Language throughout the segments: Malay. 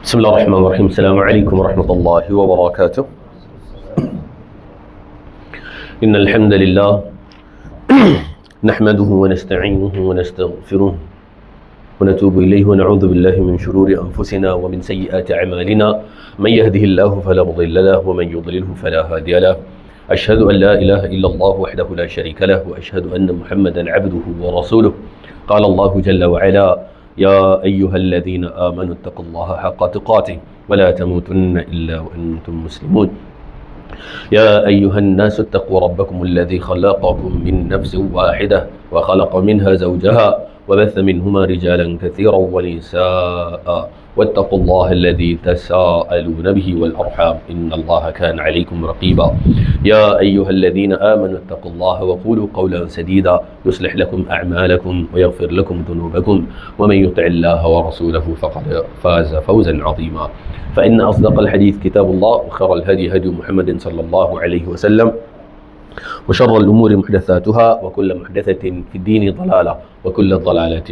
بسم الله الرحمن الرحيم. السلام عليكم ورحمة الله وبركاته. إن الحمد لله نحمده ونستعينه ونستغفره ونتوب إليه ونعوذ بالله من شرور أنفسنا ومن سيئات أعمالنا. من يهده الله فلا مضل له ومن يضلله فلا هادي له. أشهد أن لا إله إلا الله وحده لا شريك له وأشهد أن محمدا عبده ورسوله. قال الله جل وعلا: يا أيها الذين آمنوا اتقوا الله حق تقاته ولا تموتن إلا وأنتم مسلمون. يا أيها الناس اتقوا ربكم الذي خلقكم من نفس واحدة وخلق منها زوجها وبث منهما رجالا كثيرا ونساء واتقوا الله الذي تساءلون به والأرحام إن الله كان عليكم رقيبا. يا أيها الذين آمنوا اتقوا الله وقولوا قولا سديدا يصلح لكم أعمالكم ويغفر لكم ذنوبكم ومن يطع الله ورسوله فقد فاز فوزا عظيما. فإن أصدق الحديث كتاب الله وخير الهدي هدي محمد صلى الله عليه وسلم وشر الأمور محدثاتها وكل محدثة في الدين ضلالة وكل ضلالة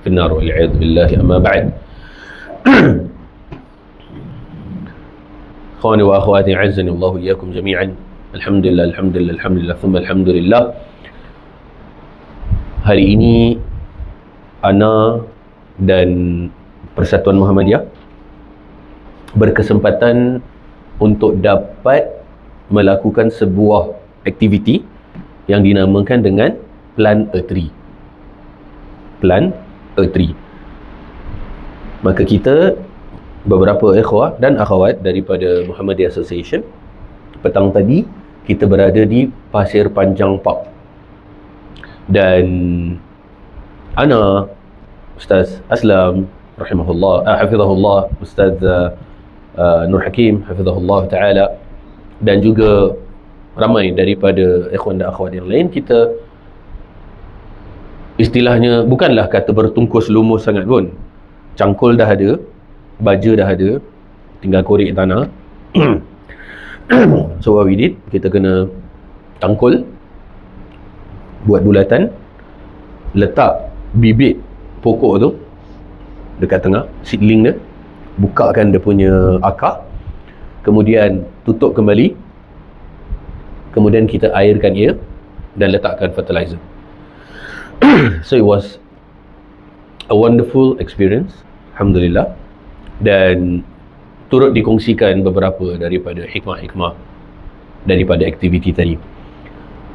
في النار والعياذ بالله. أما بعد. أخواني وأخواتي أعزني الله إياكم جميعا. الحمد لله الحمد لله الحمد لله ثم الحمد لله. Hari ini Ana dan Persatuan Muhammadiyah berkesempatan untuk dapat melakukan sebuah aktiviti yang dinamakan dengan Plan A3. Plan A3. Maka kita beberapa ikhwah dan akhwat daripada Muhammadiyah Association, petang tadi kita berada di Pasir Panjang Park, dan Ana, Ustaz Aslam hafizahullah, Ustaz Nur Hakim hafizahullah ta'ala, dan juga ramai daripada ikhwan dan akhwat yang lain, kita istilahnya bukanlah kata bertungkus lumus sangat pun. Cangkul dah ada, baja dah ada, tinggal korek tanah. So what we did, kita kena tangkul, buat bulatan, letak bibit pokok tu dekat tengah, seedling dia, bukakan dia punya akar, kemudian tutup kembali, kemudian kita airkan ia dan letakkan fertilizer. So it was a wonderful experience, alhamdulillah, dan turut dikongsikan beberapa daripada hikmah-hikmah daripada aktiviti tadi.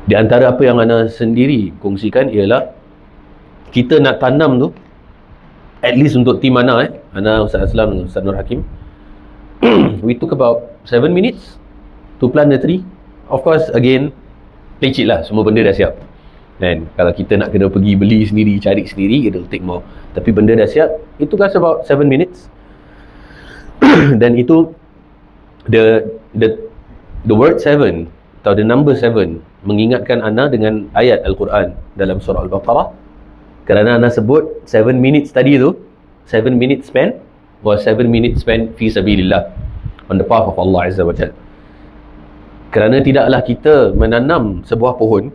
Di antara apa yang Ana sendiri kongsikan ialah kita nak tanam tu, at least untuk tim Ana, Ustaz Aslam dan Ustaz Nur Hakim, we took about 7 minutes to plant the tree. Of course, again, lecit lah, semua benda dah siap. Dan kalau kita nak kena pergi beli sendiri, cari sendiri, it'll take more. Tapi benda dah siap, it took us about 7 minutes. Dan itu the word 7 atau the number 7 mengingatkan Ana dengan ayat Al-Quran dalam surah Al-Baqarah. Kerana Ana sebut 7 minutes tadi tu, 7 minutes spent was 7 minutes spent fi sabilillah, on the path of Allah Azza wa Jalla. Kerana tidaklah kita menanam sebuah pohon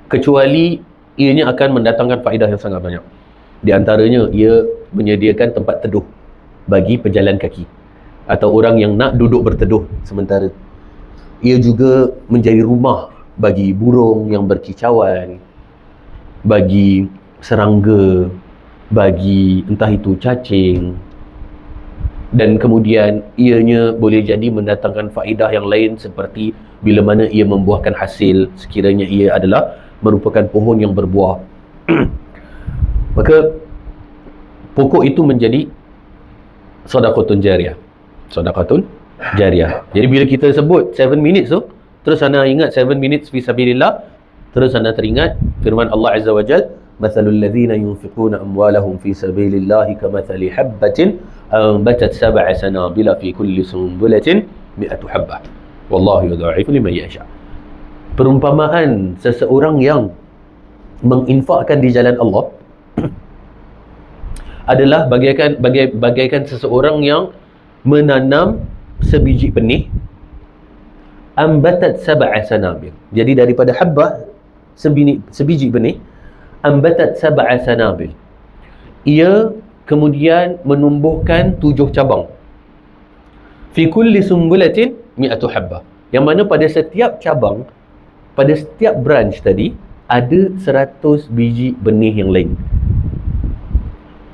kecuali ianya akan mendatangkan faedah yang sangat banyak. Di antaranya, ia menyediakan tempat teduh bagi pejalan kaki atau orang yang nak duduk berteduh sementara. Ia juga menjadi rumah bagi burung yang berkicauan, bagi serangga, bagi entah itu cacing, dan kemudian ianya boleh jadi mendatangkan faedah yang lain, seperti bila mana ia membuahkan hasil sekiranya ia adalah merupakan pohon yang berbuah. Maka pokok itu menjadi sedekahun jariyah. Sedekahun jariyah. Jadi bila kita sebut 7 minutes tu, terus Ana ingat 7 minutes fi sabilillah, terus Ana teringat firman Allah Azza wa Jalla: "Mathalul ladzina yunfiquna amwalahum fi sabilillahi kamathali habbatin anbatat sab'a sanabila fi kulli sunbulatin mi'atu habbah wallahu yudha'ifu liman yasha." Perumpamaan seseorang yang menginfakkan di jalan Allah adalah bagaikan seseorang yang menanam sebiji benih, ambatat sab'a sanabil. Jadi daripada habbah, sebiji benih, ambatat sab'a sanabil, ia kemudian menumbuhkan 7 cabang. Fi kulli sumbulatin mi'atu habbah. Yang mana pada setiap cabang, pada setiap branch tadi, ada 100 biji benih yang lain.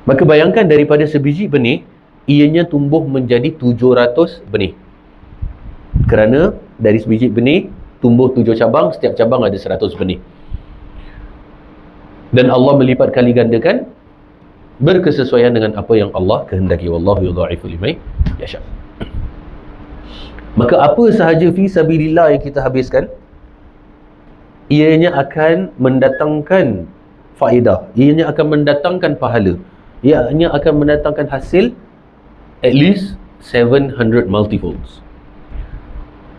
Maka bayangkan daripada sebiji benih, ianya tumbuh menjadi 700 benih. Kerana dari sebiji benih, tumbuh 7 cabang, setiap cabang ada 100 benih. Dan Allah melipat kali gandakan berkesesuaian dengan apa yang Allah kehendaki. Wallahu yudha'ifu liman yasha. Maka apa sahaja fi sabilillah yang kita habiskan, ianya akan mendatangkan faedah, ianya akan mendatangkan pahala, ianya akan mendatangkan hasil at least 700 multifolds.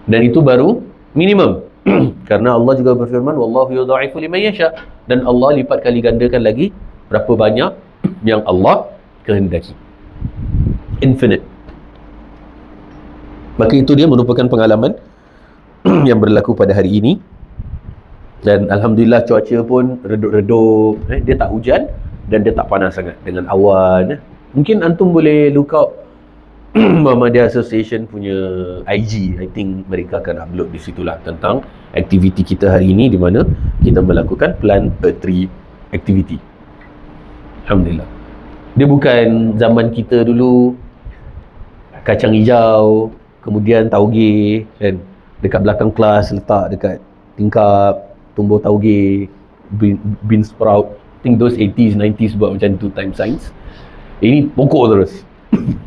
Dan itu baru minimum. Karena Allah juga berfirman, wallahu yudha'ifu liman yasha, dan Allah lipat kali gandakan lagi berapa banyak yang Allah kehendaki. Infinite. Maka itu dia merupakan pengalaman yang berlaku pada hari ini. Dan Alhamdulillah cuaca pun redup-redup, dia tak hujan dan dia tak panas sangat dengan awan. Mungkin antum boleh look out Muhammadiyah Association punya IG. I think mereka akan upload di situlah tentang aktiviti kita hari ini, di mana kita melakukan plant a tree activity. Alhamdulillah. Dia bukan zaman kita dulu kacang hijau, kemudian tauge kan, dekat belakang kelas letak dekat tingkap, tumbuh tauge, bean sprout. I think those 80s, 90s buat macam tu time science. Ini pokok terus.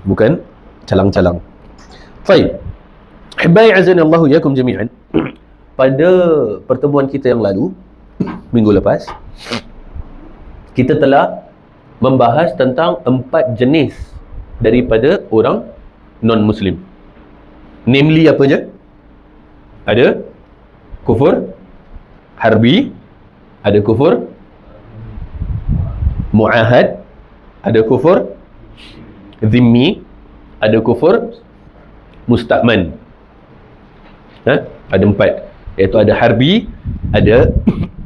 Bukan calang-calang. Baik. Hibai azanallahu yakum jami'an. Pada pertemuan kita yang lalu, minggu lepas, kita telah membahas tentang 4 jenis daripada orang non-Muslim. Namely apa je? Ada kufur harbi, ada kufur mu'ahad, ada kufur zimmi, ada kufur musta'man. Ada 4, iaitu ada harbi, ada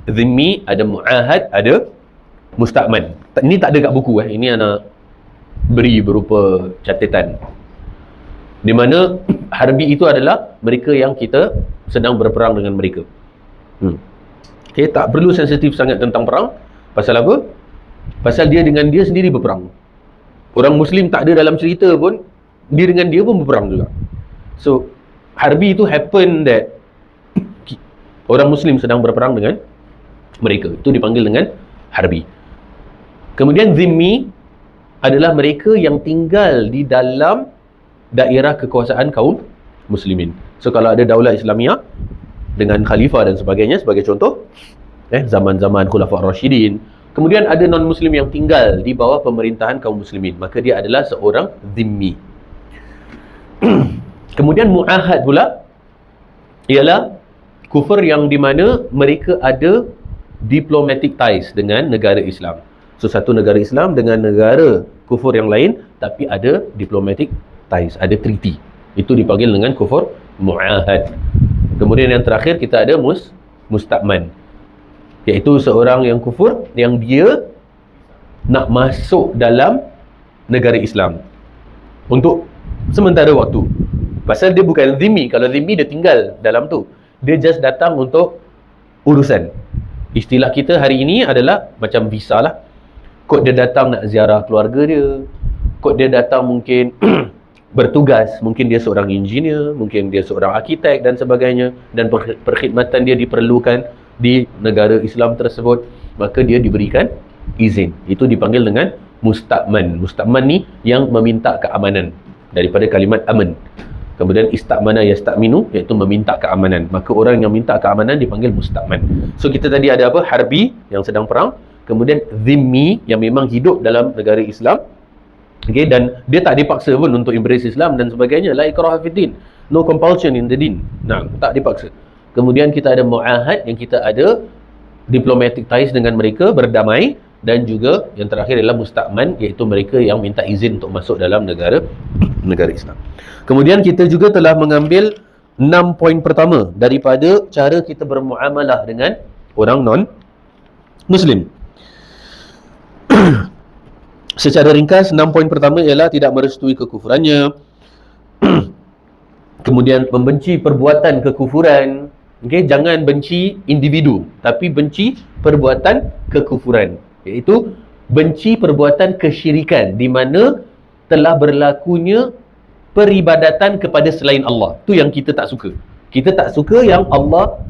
zimmi, ada mu'ahad, ada musta'man. Ini tak ada kat buku. Ini anak beri berupa catatan. Di mana harbi itu adalah mereka yang kita sedang berperang dengan mereka. Okay, tak perlu sensitif sangat tentang perang. Pasal apa? Pasal dia dengan dia sendiri berperang. Orang Muslim tak ada dalam cerita pun, dia dengan dia pun berperang juga. So, harbi itu happen that orang Muslim sedang berperang dengan mereka. Itu dipanggil dengan harbi. Kemudian zimmi adalah mereka yang tinggal di dalam daerah kekuasaan kaum muslimin. So kalau ada daulat Islamiah dengan khalifah dan sebagainya, sebagai contoh, zaman-zaman Khulafa' Ar-Rasyidin, kemudian ada non-muslim yang tinggal di bawah pemerintahan kaum muslimin, maka dia adalah seorang zimmi. Kemudian mu'ahad pula ialah kufur yang di mana mereka ada diplomatic ties dengan negara Islam. So satu negara Islam dengan negara kufur yang lain, tapi ada diplomatic ties, ada treaty. Itu dipanggil dengan kufur mu'ahad. Kemudian yang terakhir kita ada musta'man, iaitu seorang yang kufur yang dia nak masuk dalam negara Islam untuk sementara waktu. Pasal dia bukan zimmi. Kalau zimmi dia tinggal dalam tu, dia just datang untuk urusan. Istilah kita hari ini adalah macam visa lah. Kot dia datang nak ziarah keluarga dia, kot dia datang mungkin bertugas, mungkin dia seorang engineer, mungkin dia seorang arkitek dan sebagainya, dan perkhidmatan dia diperlukan di negara Islam tersebut, maka dia diberikan izin. Itu dipanggil dengan musta'man. Musta'man ni yang meminta keamanan, daripada kalimat aman. Kemudian istamana yastaminu, iaitu meminta keamanan. Maka orang yang minta keamanan dipanggil musta'man. So kita tadi ada apa? Harbi yang sedang perang. Kemudian zimmi yang memang hidup dalam negara Islam. Okay, dan dia tak dipaksa pun untuk embrace Islam dan sebagainya. La ikraha fiddin, no compulsion in the din. Nah, tak dipaksa. Kemudian kita ada mu'ahad yang kita ada diplomatic ties dengan mereka, berdamai. Dan juga yang terakhir adalah musta'man, iaitu mereka yang minta izin untuk masuk dalam negara Islam. Kemudian kita juga telah mengambil 6 poin pertama daripada cara kita bermuamalah dengan orang non-Muslim. Secara ringkas, 6 poin pertama ialah tidak merestui kekufurannya. Kemudian membenci perbuatan kekufuran. Okey, jangan benci individu, tapi benci perbuatan kekufuran. Iaitu benci perbuatan kesyirikan di mana telah berlakunya peribadatan kepada selain Allah. Tu yang kita tak suka. Kita tak suka yang Allah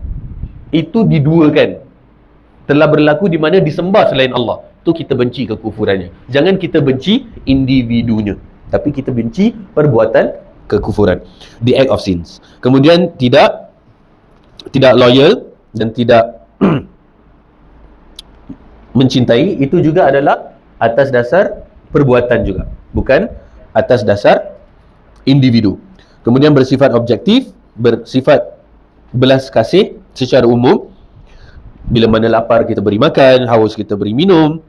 itu diduakan. Telah berlaku di mana disembah selain Allah. Tu kita benci kekufurannya. Jangan kita benci individunya, tapi kita benci perbuatan kekufuran. The act of sins. Kemudian tidak loyal dan tidak mencintai, itu juga adalah atas dasar perbuatan juga, bukan atas dasar individu. Kemudian bersifat objektif, bersifat belas kasih secara umum. Bila mana lapar kita beri makan, haus kita beri minum,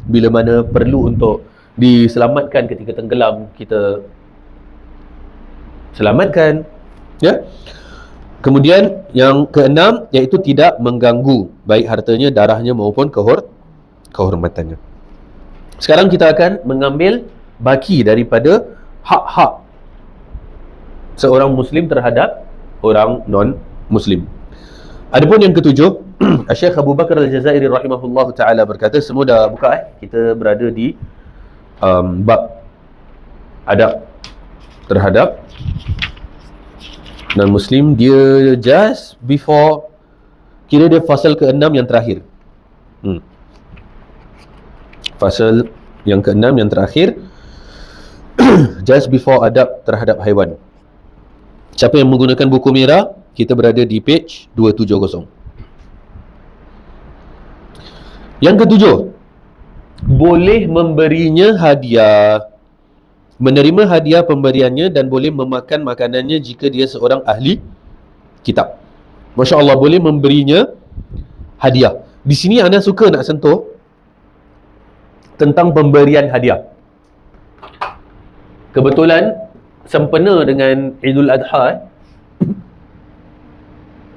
bila mana perlu untuk diselamatkan ketika tenggelam kita selamatkan, ya. Kemudian yang keenam iaitu tidak mengganggu baik hartanya, darahnya maupun kehormatannya. Sekarang kita akan mengambil baki daripada hak-hak seorang Muslim terhadap orang non-Muslim. Adapun yang ketujuh, Syekh Abu Bakar Al-Jazairi rahimahullah ta'ala berkata, semua dah buka kita berada di bab adab terhadap non-Muslim. Dia just before, kira dia fasal ke-6 yang terakhir. Fasal yang ke-6 yang terakhir, just before adab terhadap haiwan. Siapa yang menggunakan buku merah, kita berada di page 270. Yang ketujuh, boleh memberinya hadiah, menerima hadiah pemberiannya, dan boleh memakan makanannya jika dia seorang ahli kitab. Masya Allah, boleh memberinya hadiah. Di sini anda suka nak sentuh tentang pemberian hadiah. Kebetulan sempena dengan Idul Adha,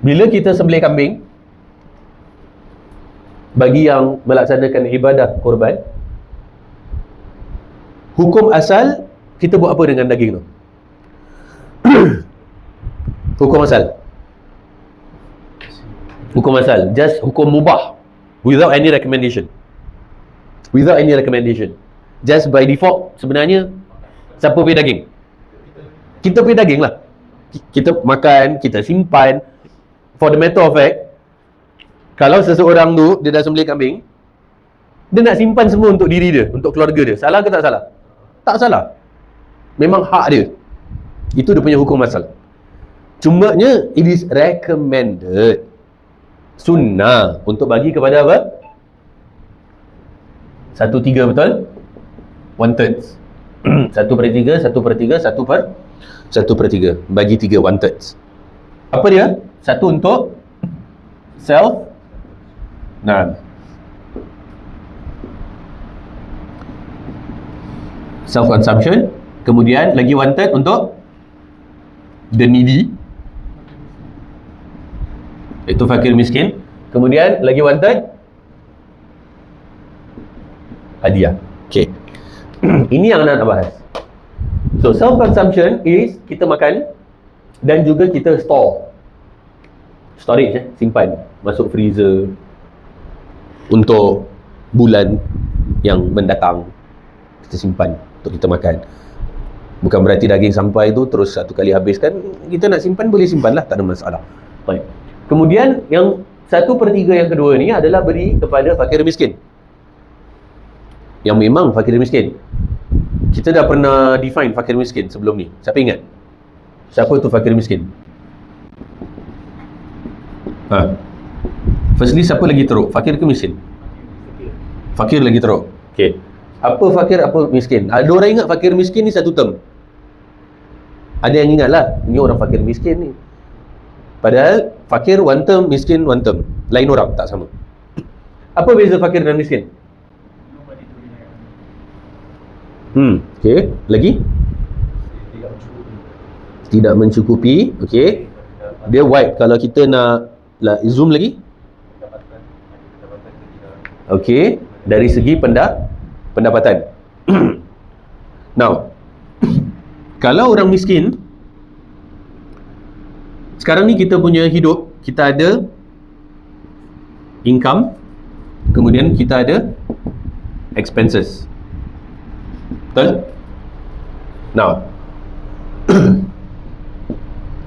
bila kita sembelih kambing, bagi yang melaksanakan ibadah korban, hukum asal kita buat apa dengan daging tu? Hukum asal, just hukum mubah, without any recommendation. Just by default, sebenarnya siapa pilih daging? Kita pilih daging lah. Kita makan, kita simpan. For the matter of fact, kalau seseorang tu dia dah sembelih kambing, dia nak simpan semua untuk diri dia, untuk keluarga dia. Salah ke tak salah? Tak salah. Memang hak dia. Itu dia punya hukum asal. Cumanya it is recommended, sunnah, untuk bagi kepada apa? 1/3, betul? 1/3. 1/3, 1/3, 1/3. Bagi 3, 1/3. Apa dia? 1 untuk self, self consumption. Kemudian lagi 1/3 untuk the needy, itu fakir miskin. Kemudian lagi 1/3 hadiah. Okay. Ini yang nak bahas. So self consumption is kita makan dan juga kita storage, simpan, masuk freezer untuk bulan yang mendatang, kita simpan untuk kita makan. Bukan berarti daging sampai tu terus satu kali habiskan. Kita nak simpan, boleh simpan lah, tak ada masalah. Baik. Kemudian yang 1/3 yang kedua ni adalah beri kepada fakir miskin, yang memang fakir miskin. Kita dah pernah define fakir miskin sebelum ni. Siapa ingat? Siapa tu fakir miskin? Firstly, siapa lagi teruk? Fakir ke miskin? Fakir lagi teruk. Okay. Apa fakir, apa miskin? Ada orang ingat fakir miskin ni satu term. Ada yang ingat lah, ni orang fakir miskin ni. Padahal fakir one term, miskin one term. Lain orang, tak sama. Apa beza fakir dan miskin? Okay. Lagi? Tidak mencukupi. Okay. Dia white. Kalau kita nak zoom lagi. Okay. Dari segi pendapatan. Now, kalau orang miskin, sekarang ni kita punya hidup, kita ada income, kemudian kita ada expenses. Betul? Now,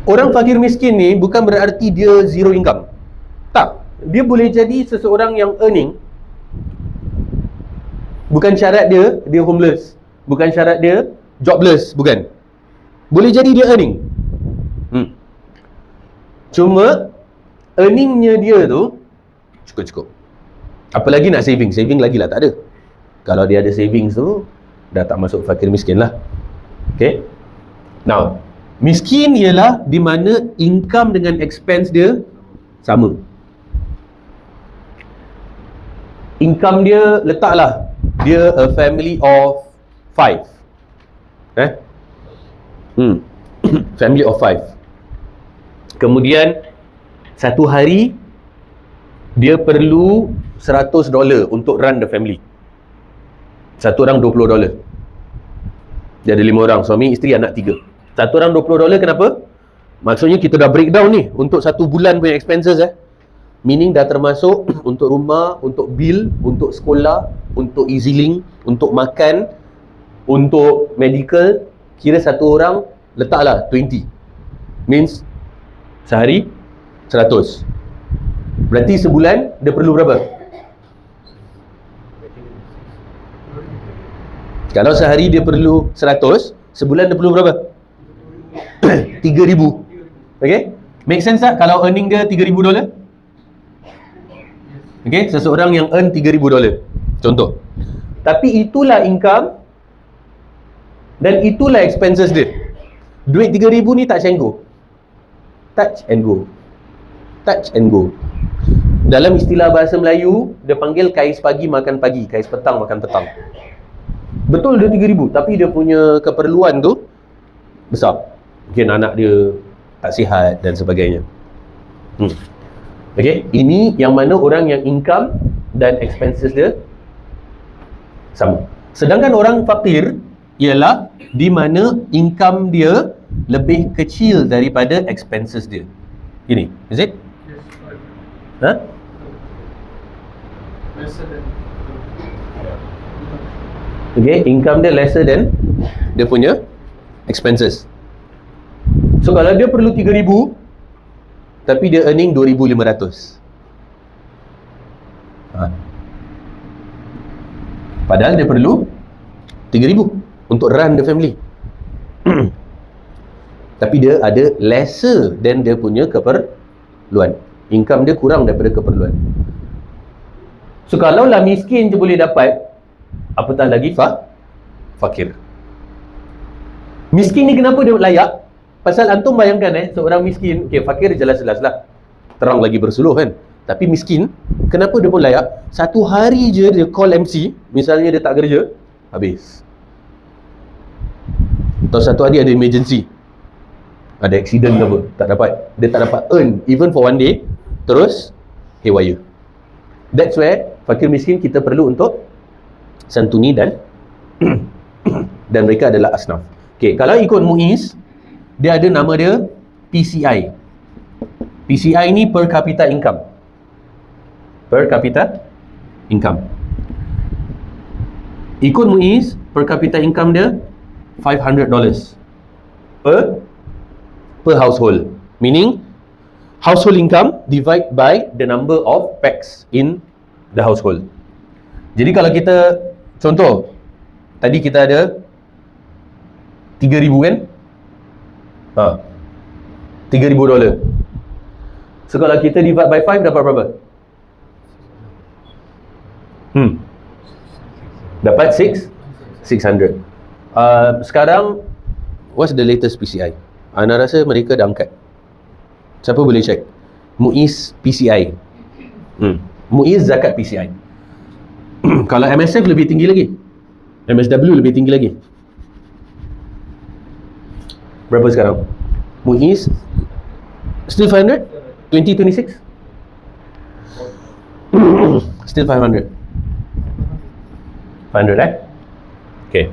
orang fakir miskin ni bukan berarti dia zero income. Tak. Dia boleh jadi seseorang yang earning. Bukan syarat dia homeless. Bukan syarat dia jobless. Bukan. Boleh jadi dia earning. Cuma earningnya dia tu cukup-cukup. Apa lagi nak saving? Saving lagi lah tak ada. Kalau dia ada savings tu, dah tak masuk fakir miskin lah. Okay. Now, miskin ialah di mana income dengan expense dia sama. Income dia letaklah dia a family of 5. Family of 5. Kemudian satu hari dia perlu $100 untuk run the family. Satu orang $20. Dia ada 5 orang, suami, isteri, anak 3. Satu orang $20 kenapa? Maksudnya kita dah breakdown ni untuk satu bulan punya expenses Meaning dah termasuk untuk rumah, untuk bil, untuk sekolah, untuk EZ-Link, untuk makan, untuk medical. Kira satu orang letaklah 20. Means sehari 100. Berarti sebulan dia perlu berapa? Kalau sehari dia perlu 100, sebulan dia perlu berapa? 3,000. Okay? Make sense tak kalau earning dia $3,000? Okay? Seseorang yang earn $3,000 contoh. Tapi itulah income dan itulah expenses dia. Duit 3,000 ni touch and go. Touch and go. Touch and go. Dalam istilah bahasa Melayu, dia panggil kais pagi makan pagi, kais petang makan petang. Betul dia 3,000, tapi dia punya keperluan tu besar. Mungkin anak dia tak sihat dan sebagainya. Okay, ini yang mana orang yang income dan expenses dia sama. Sedangkan orang fakir ialah di mana income dia lebih kecil daripada expenses dia. Ini, is it? Yes. Okay, income dia lesser than dia punya expenses. So kalau dia perlu 3,000 tapi dia earning 2,500. Padahal dia perlu 3,000 untuk run the family. Tapi dia ada lesser than dia punya keperluan. Income dia kurang daripada keperluan. So kalau lah miskin je boleh dapat, apatah lagi fakir. Miskin ni kenapa dia layak? Pasal antum bayangkan seorang miskin, okay, fakir jelas-jelas lah, terang lagi bersuluh kan. Tapi miskin, kenapa dia pun layak? Satu hari je dia call MC, misalnya dia tak kerja, habis. Atau satu hari ada emergency, ada accident ke apa, tak dapat. Dia tak dapat earn even for one day, terus haywire. That's where fakir miskin kita perlu untuk santuni dan dan mereka adalah asnaf. Okay, kalau ikut MUIS, dia ada nama dia PCI. PCI ni per capita income. Per capita income. Ikut MUIS, per capita income dia $500 per household. Meaning household income divide by the number of pax in the household. Jadi kalau kita contoh, tadi kita ada 3,000 kan? $3,000. So kalau kita divide by 5 dapat berapa? Dapat 600. Sekarang what's the latest PCI? Ana rasa mereka dah angkat. Siapa boleh check? MUIS PCI. MUIS zakat PCI. Kalau MSF lebih tinggi lagi. MSW lebih tinggi lagi. Berapa sekarang? MUIS still 500? 2026? Still 500. 500 Okay.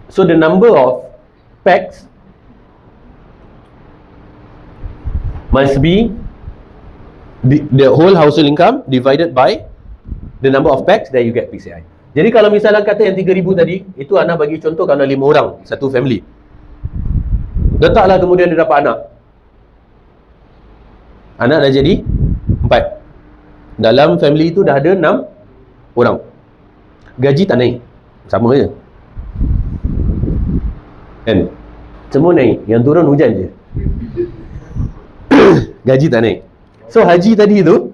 So the number of packs must be the whole household income divided by the number of packs that you get PCI. Jadi kalau misalnya kata yang 3,000 tadi, itu Ana bagi contoh kalau 5 orang satu family. Letaklah kemudian dia dapat anak. Anak dah jadi 4. Dalam family itu dah ada 6 orang. Gaji tak naik. Sama je. Kan? Semua naik. Yang turun hujan je. Gaji tak naik. So haji tadi tu,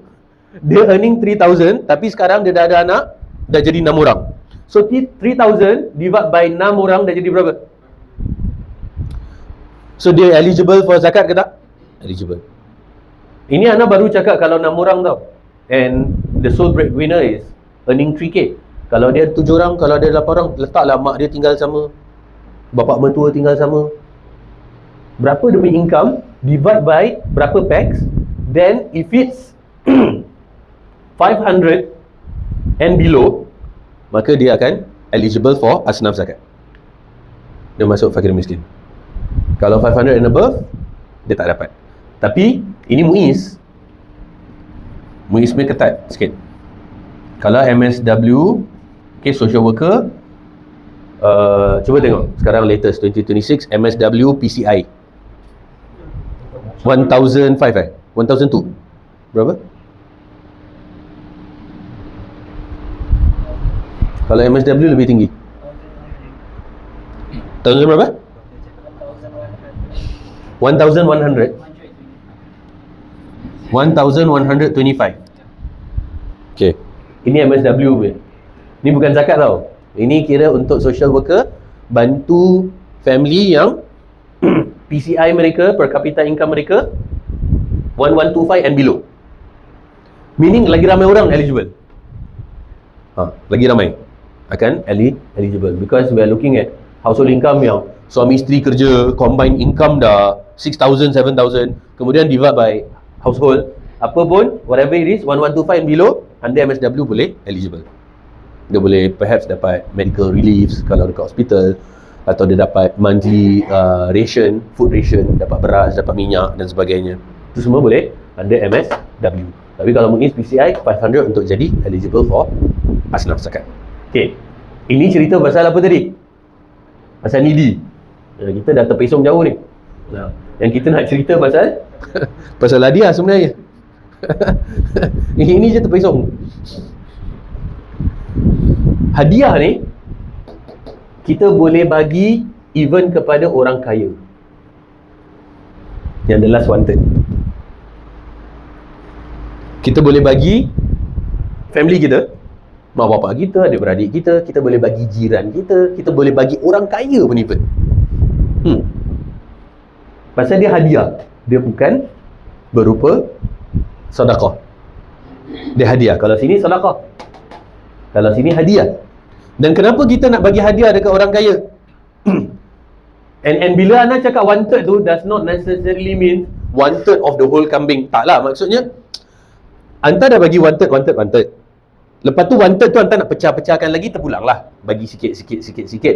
dia earning 3,000, tapi sekarang dia dah ada anak, dah jadi 6 orang. So 3,000 divide by 6 orang dah jadi berapa? So dia eligible for zakat ke tak? Eligible. Ini Ana baru cakap kalau 6 orang tau. And the sole breadwinner is earning 3K. Kalau dia 7 orang, kalau dia 8 orang, letaklah mak dia tinggal sama, bapak mertua tinggal sama. Berapa dia punya income, divide by berapa packs. Then if it's 500 and below, maka dia akan eligible for asnaf zakat. Dia masuk fakir miskin. Kalau 500 and above, dia tak dapat. Tapi ini MUIS. MUIS punya ketat sikit. Kalau MSW, okay, social worker, cuba tengok sekarang latest 2026 MSW PCI 1,005 1,002. Berapa? Kalau MSW lebih tinggi. Tahun berapa? 1,100. 1,125. Okay. Ini MSW punya. Ini bukan zakat tau. Ini kira untuk social worker bantu family yang PCI mereka, per capita income mereka 1,125 and below. Meaning lagi ramai orang eligible. Lagi ramai akan eligible, because we are looking at household income yang suami isteri kerja, combined income dah 6,000, 7,000, kemudian divide by household, apa pun, whatever it is, 1,125 and below, under MSW boleh eligible. Dia boleh perhaps dapat medical reliefs kalau dekat hospital, atau dia dapat monthly ration, food ration, dapat beras, dapat minyak dan sebagainya. Itu semua boleh under MSW. Tapi kalau MUIS PCI 500 untuk jadi eligible for asnaf zakat. Okay. Ini cerita pasal apa tadi? Pasal needy. Kita dah terpesong jauh ni. Yang kita nak cerita pasal pasal hadiah sebenarnya. Ini je terpesong. Hadiah ni kita boleh bagi even kepada orang kaya. Yang the last wanted. Kita boleh bagi family kita, mak bapak kita, adik-beradik kita, kita boleh bagi jiran kita, kita boleh bagi orang kaya pun even. Pasal dia hadiah. Dia bukan berupa sedekah. Dia hadiah. Kalau sini sedekah, kalau sini hadiah. Dan kenapa kita nak bagi hadiah dekat orang kaya? And bila Ana cakap 1/3 tu, does not necessarily mean 1/3 of the whole kambing. Taklah, maksudnya Anta dah bagi 1/3. Lepas tu 1/3 tu Anta nak pecah-pecahkan lagi, terpulang lah. Bagi sikit.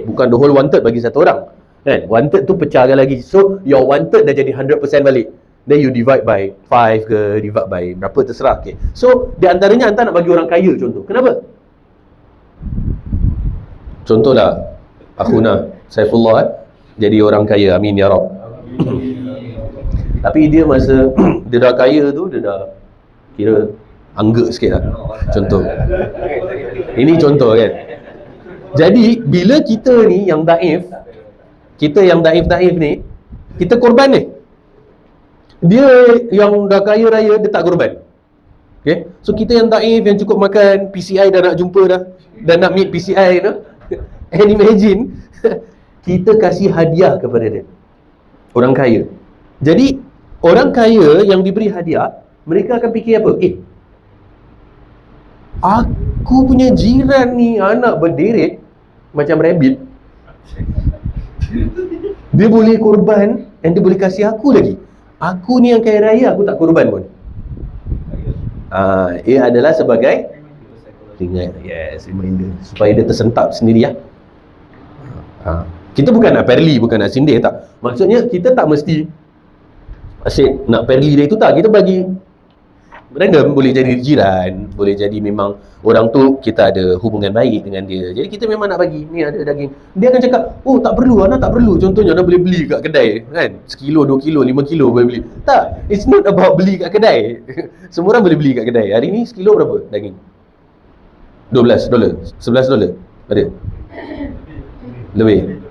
Bukan the whole 1/3 bagi satu orang, kan? 1/3 tu pecahkan lagi. So your 1/3 dah jadi 100% balik. Then you divide by 5 ke, divide by berapa, terserah. Okay. So di antaranya Anta nak bagi orang kaya contoh. Kenapa? Contohlah Akhuna Saifullah jadi orang kaya, amin ya Rab. Tapi dia masa dia dah kaya tu, dia dah kira angguk sikit lah. Contoh. Ini contoh kan. Jadi bila kita ni yang daif, kita yang daif-daif ni, kita korban ni. Dia yang dah kaya raya, dia tak korban. Okay. So kita yang daif, yang cukup makan, PCI dah nak jumpa dah, dah nak meet PCI tu. And imagine kita kasih hadiah kepada dia, orang kaya. Jadi orang kaya yang diberi hadiah, mereka akan fikir apa? Aku punya jiran ni anak berderet macam rabbit, dia boleh korban and dia boleh kasih aku lagi. Aku ni yang kaya raya, aku tak korban pun. Ia adalah sebagai Ingat, yes, reminder. Supaya dia tersentap sendiri lah. Kita bukan nak parli, bukan nak sindir, tak. Maksudnya kita tak mesti asyik nak parli dia itu, tak. Kita bagi random, boleh jadi jiran, boleh jadi memang orang tu kita ada hubungan baik dengan dia. Jadi kita memang nak bagi, ni ada daging. Dia akan cakap, oh tak perlu, anak tak perlu. Contohnya anak boleh beli kat kedai kan, 1 kilo, 2 kilo, 5 kilo boleh beli. Tak, it's not about beli kat kedai. Semua orang boleh beli kat kedai. Hari ni 1 kilo berapa daging? $12, $11 ada? Lebih.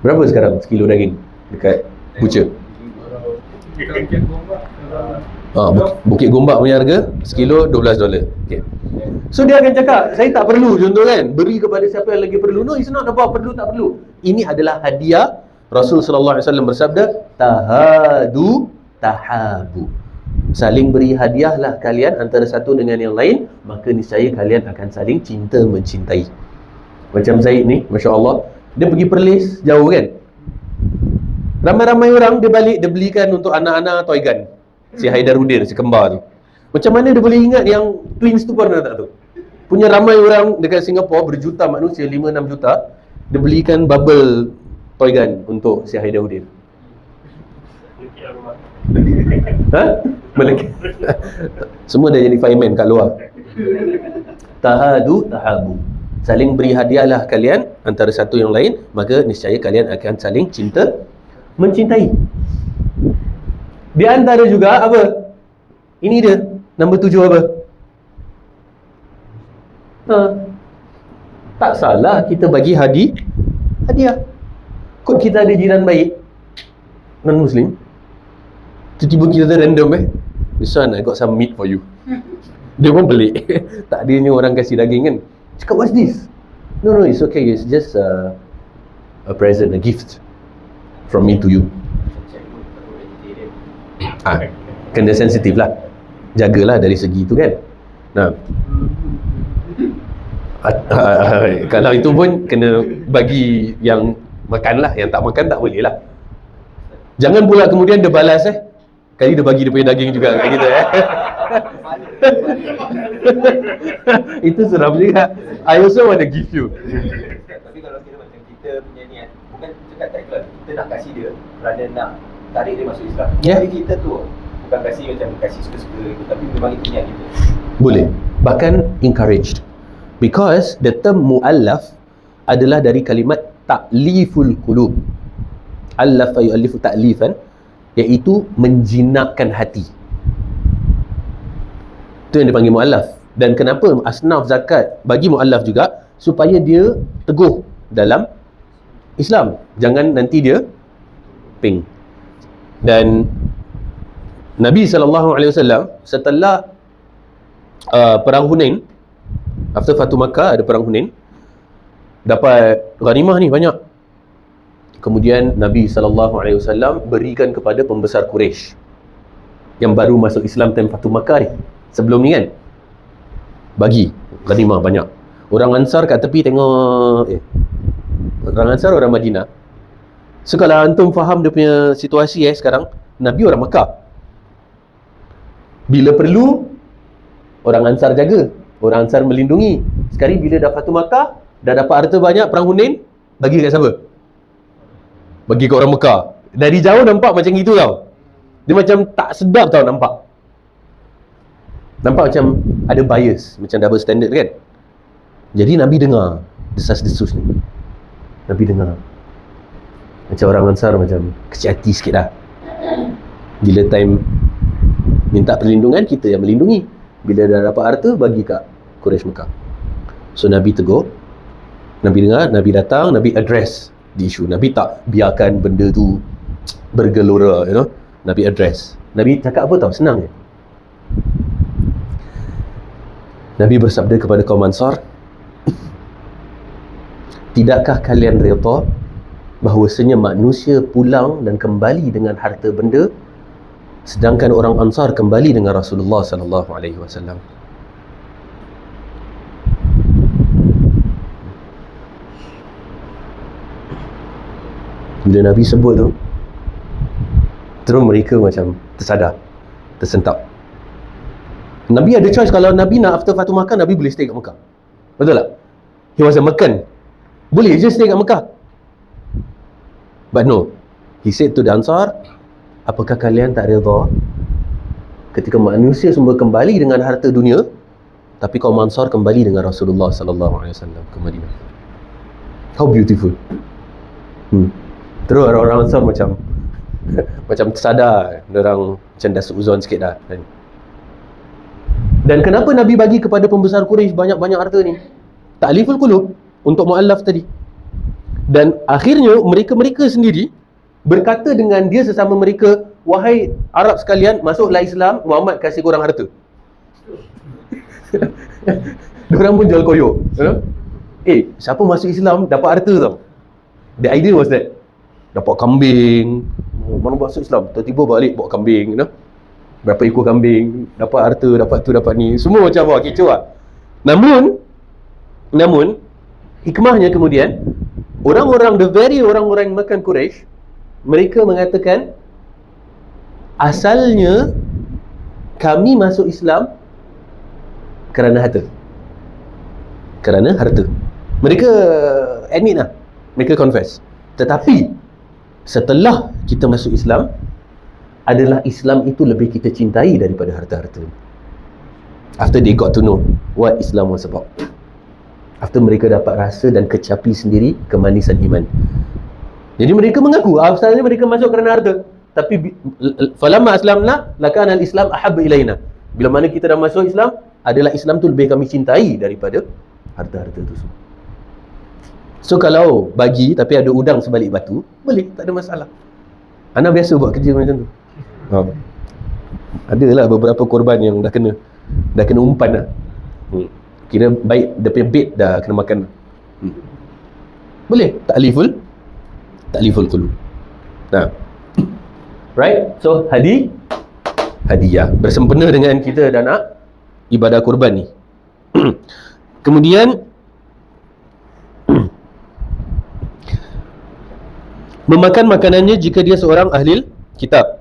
Berapa sekarang 1 kilo daging dekat butcher? Bukit Gombak punya harga 1 kilo $12. Okay. So dia akan cakap, saya tak perlu, contoh kan, beri kepada siapa yang lagi perlu. No, it's not about perlu tak perlu. Ini adalah hadiah. Rasul sallallahu alaihi wasallam bersabda, tahadu tahabu. Saling beri hadiahlah kalian antara satu dengan yang lain, maka niscaya kalian akan saling cinta mencintai. Macam Zaid ni, masya-Allah, dia pergi Perlis jauh kan. Ramai-ramai orang dia balik, dia belikan untuk anak-anak toy gun. Si Haidarudin, si kembar tu. Macam mana dia boleh ingat yang twins tu pun ada tak tu? Punya ramai orang dekat Singapura, berjuta manusia, 5-6 juta, dia belikan bubble toy gun untuk si Haidarudin. Melekit. Semua dah jadi fireman kat luar. Tahadu tahabu. Saling beri hadiahlah kalian antara satu yang lain, maka niscaya kalian akan saling cinta mencintai. Di antara juga apa? Ini dia, nombor 7 apa? Tak salah kita bagi hadiah. Kod kita ada jiran baik non-Muslim, tiba-tiba kita random this one I got some meat for you. Dia pun pelik. Tak adanya orang kasih daging kan. Cakap, what's this? No, it's okay, it's just a present, a gift from me to you. Kena sensitif lah, jagalah dari segi tu kan. Nah, kalau itu pun kena bagi yang makan lah, yang tak makan tak boleh lah. Jangan pula kemudian dia balas kali dia bagi dia punya daging juga kat kita Itu seram juga. I also want to give you. Tapi kalau kira macam kita punya niat, bukan cakap tak ikhlas, kita nak kasih dia kerana nak tarik dia masuk Islam. Jadi kita tu bukan kasih macam kasih suka-suka itu, tapi memang itu niat kita. Boleh, bahkan encouraged. Because the term mu'allaf adalah dari kalimat ta'liful qulub. Allafa yu'allifu ta'lifan, iaitu menjinakkan hati. Itu yang dipanggil mu'allaf. Dan kenapa asnaf zakat bagi mu'allaf juga? Supaya dia teguh dalam Islam. Jangan nanti dia ping. Dan Nabi SAW setelah perang Hunain, after Fatu Makkah ada perang Hunain, dapat ghanimah ni banyak. Kemudian Nabi SAW berikan kepada pembesar Quraisy yang baru masuk Islam time Fatu Makkah ni. Sebelum ni kan, bagi ghanimah banyak. Orang Ansar kat tepi tengok, orang Ansar, orang Madinah. So kalau antum faham dia punya situasi sekarang, Nabi orang Makkah. Bila perlu, orang Ansar jaga, orang Ansar melindungi. Sekali bila dah Fatu Makkah, dah dapat harta banyak, perang Hunain, bagi kat siapa? Bagi ke orang Mekah. Dari jauh nampak macam gitu tau. Dia macam tak sedap tau nampak. Nampak macam ada bias, macam double standard kan. Jadi Nabi dengar desas-desus ni. Nabi dengar. Macam orang Ansar macam kecil hati sikit dah. Bila time minta perlindungan, kita yang melindungi. Bila dah dapat harta, bagi kat Quraisy Mekah. So Nabi tegur, Nabi dengar, Nabi datang, Nabi address di isu. Nabi tak biarkan benda tu bergelora, Nabi address. Nabi cakap apa tau? Senang je. Nabi bersabda kepada kaum Ansar, tidakkah kalian redha bahawasanya manusia pulang dan kembali dengan harta benda, sedangkan orang Ansar kembali dengan Rasulullah sallallahu alaihi wasallam? Bila Nabi sebut tu, terus mereka macam tersadar, tersentak. Nabi ada choice. Kalau Nabi nak after Fatu Makkah, Nabi boleh stay kat Mekah. Betul tak? He was a Meccan. Boleh je stay kat Mekah. But no. He said to the Ansar, apakah kalian tak redha ketika manusia semua kembali dengan harta dunia, tapi kaum Ansar kembali dengan Rasulullah sallallahu alaihi wasallam ke Madinah? How beautiful. Terus orang-orang Ansar macam macam tersadar, orang macam dah seuzon sikit dah kan? Dan kenapa Nabi bagi kepada pembesar Quraisy banyak-banyak harta ni? Ta'liful qulub, untuk mu'allaf tadi. Dan akhirnya mereka-mereka sendiri berkata dengan dia sesama mereka, wahai Arab sekalian, masuklah Islam, Muhammad kasih korang harta. Diorang pun jual koyok, you know? Siapa masuk Islam dapat harta tau. The idea was that dapat kambing, mana masuk Islam, tiba-tiba balik bawa kambing, you know? Berapa ekor kambing, dapat harta, dapat tu, dapat ni, semua macam kecoh lah. Namun hikmahnya kemudian orang-orang yang makan Quraisy, mereka mengatakan asalnya kami masuk Islam kerana harta. Mereka admit lah, mereka confess. Tetapi setelah kita masuk Islam, adalah Islam itu lebih kita cintai daripada harta-harta. After they got to know what Islam was about, after mereka dapat rasa dan kecapi sendiri kemanisan iman. Jadi mereka mengaku asalnya mereka masuk kerana harta, tapi falamma aslamna lakana al-islam ahabba ilaina. Bila mana kita dah masuk Islam, adalah Islam tu lebih kami cintai daripada harta-harta tu semua. So kalau bagi tapi ada udang sebalik batu, boleh, tak ada masalah. Ana biasa buat kerja macam tu. Adalah beberapa korban yang dah kena umpan lah. Kira baik dia punya bait dah kena makan. Boleh ta'liful qulub. Nah. Right? So hadiah bersempena dengan kita dan nak ibadah kurban ni. Kemudian memakan makanannya jika dia seorang ahli kitab,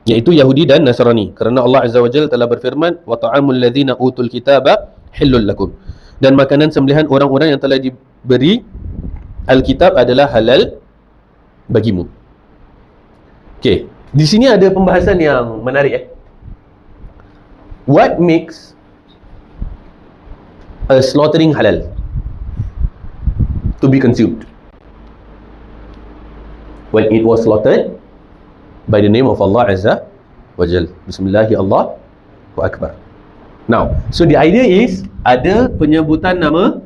iaitu Yahudi dan Nasrani, kerana Allah Azza wa Jalla telah berfirman, wa ta'amul ladzina utul kitaba hillul lakum, dan makanan sembelihan orang-orang yang telah diberi Alkitab adalah halal bagimu. Okey, di sini ada pembahasan yang menarik. What makes a slaughtering halal to be consumed? When it was slaughtered by the name of Allah Azza wa Jal. Bismillahi Allahu Akbar. Now, so the idea is ada penyebutan nama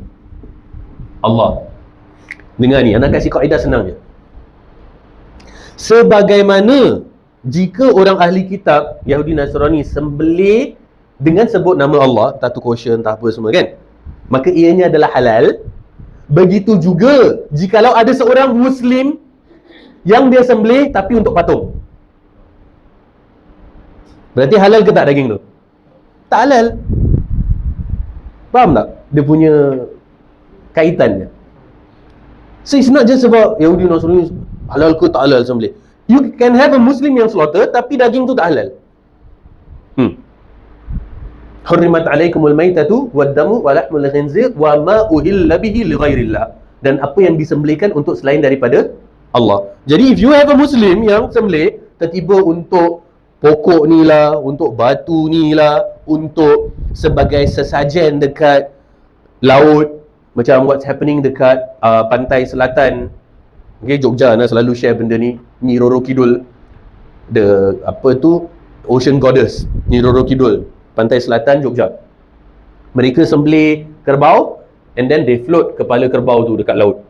Allah. Dengar ni, anak kasih kaedah senang je. Sebagaimana jika orang ahli kitab Yahudi Nasrani sembelih dengan sebut nama Allah, tak tu kosher, tak apa semua kan, maka ianya adalah halal. Begitu juga jikalau ada seorang Muslim yang dia sembelih tapi untuk patung, berarti halal ke tak daging tu? Tak halal. Faham tak dia punya kaitannya? So it's not just about Yahudi Nasrani halal ke tak halal sembelih. You can have a Muslim yang slaughter tapi daging tu tak halal. Hurrimat alaikumul maitatu wad-damu wa lahmul khinzir wa ma uhilla bihi li ghairillah, dan apa yang disembelihkan untuk selain daripada Allah. Jadi if you have a Muslim yang sembelih tertiba untuk pokok ni lah, untuk batu ni lah, untuk sebagai sesajen dekat laut, macam what's happening dekat pantai selatan. Okay, Jogja nak selalu share benda ni. Nyi Roro Kidul, the apa tu, Ocean Goddess, Nyi Roro Kidul, pantai selatan Jogja. Mereka sembelih kerbau and then they float kepala kerbau tu dekat laut.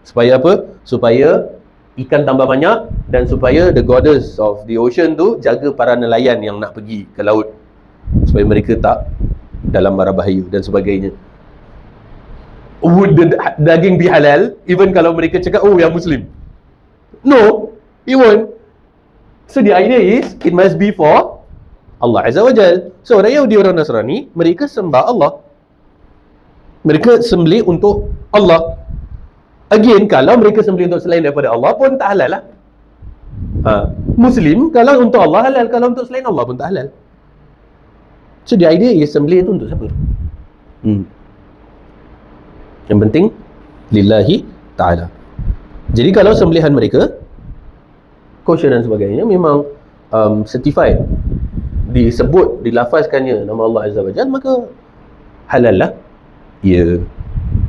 Supaya apa? Supaya ikan tambah banyak, dan supaya the goddess of the ocean tu jaga para nelayan yang nak pergi ke laut, supaya mereka tak dalam mara bahaya dan sebagainya. Would the daging be halal even kalau mereka cakap, oh, we are Muslim? No, it won't. So the idea is it must be for Allah Azza wa Jal. So orang Yahudi, orang Nasrani, mereka sembah Allah, mereka sembelih untuk Allah. Again, kalau mereka sembelih untuk selain daripada Allah pun tak halal lah. Muslim, kalau untuk Allah halal, kalau untuk selain Allah pun tak halal. So the idea is sembelih itu untuk siapa? Yang penting lillahi ta'ala. Jadi kalau sembelihan mereka kosher dan sebagainya memang certified, disebut, dilafazkannya nama Allah Azza wa Jalla, maka halal lah. Ya.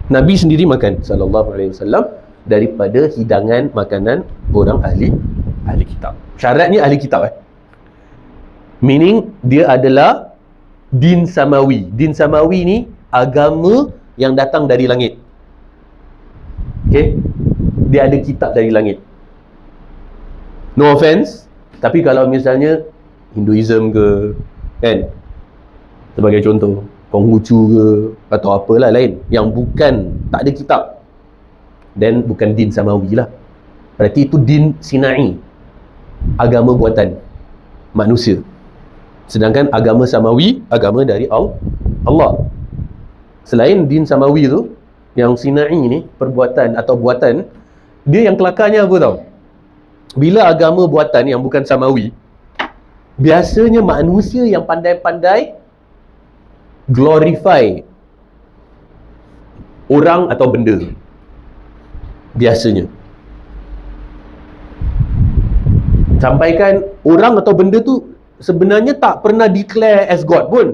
Nabi sendiri makan sallallahu alaihi wasallam daripada hidangan makanan orang ahli kitab. Syaratnya ahli kitab meaning dia adalah din samawi. Din samawi ni agama yang datang dari langit. Okay, dia ada kitab dari langit. No offense, tapi kalau misalnya Hinduism ke, kan, sebagai contoh, Konghucu ke atau apalah lain yang bukan, tak ada kitab, then bukan din samawi lah. Berarti itu din sinai, agama buatan manusia. Sedangkan agama samawi, agama dari Allah. Selain din samawi tu, yang sinai ni, perbuatan atau buatan, dia yang kelakarnya apa tau? Bila agama buatan yang bukan samawi, biasanya manusia yang pandai-pandai glorify orang atau benda. Biasanya sampaikan orang atau benda tu sebenarnya tak pernah declare as God pun,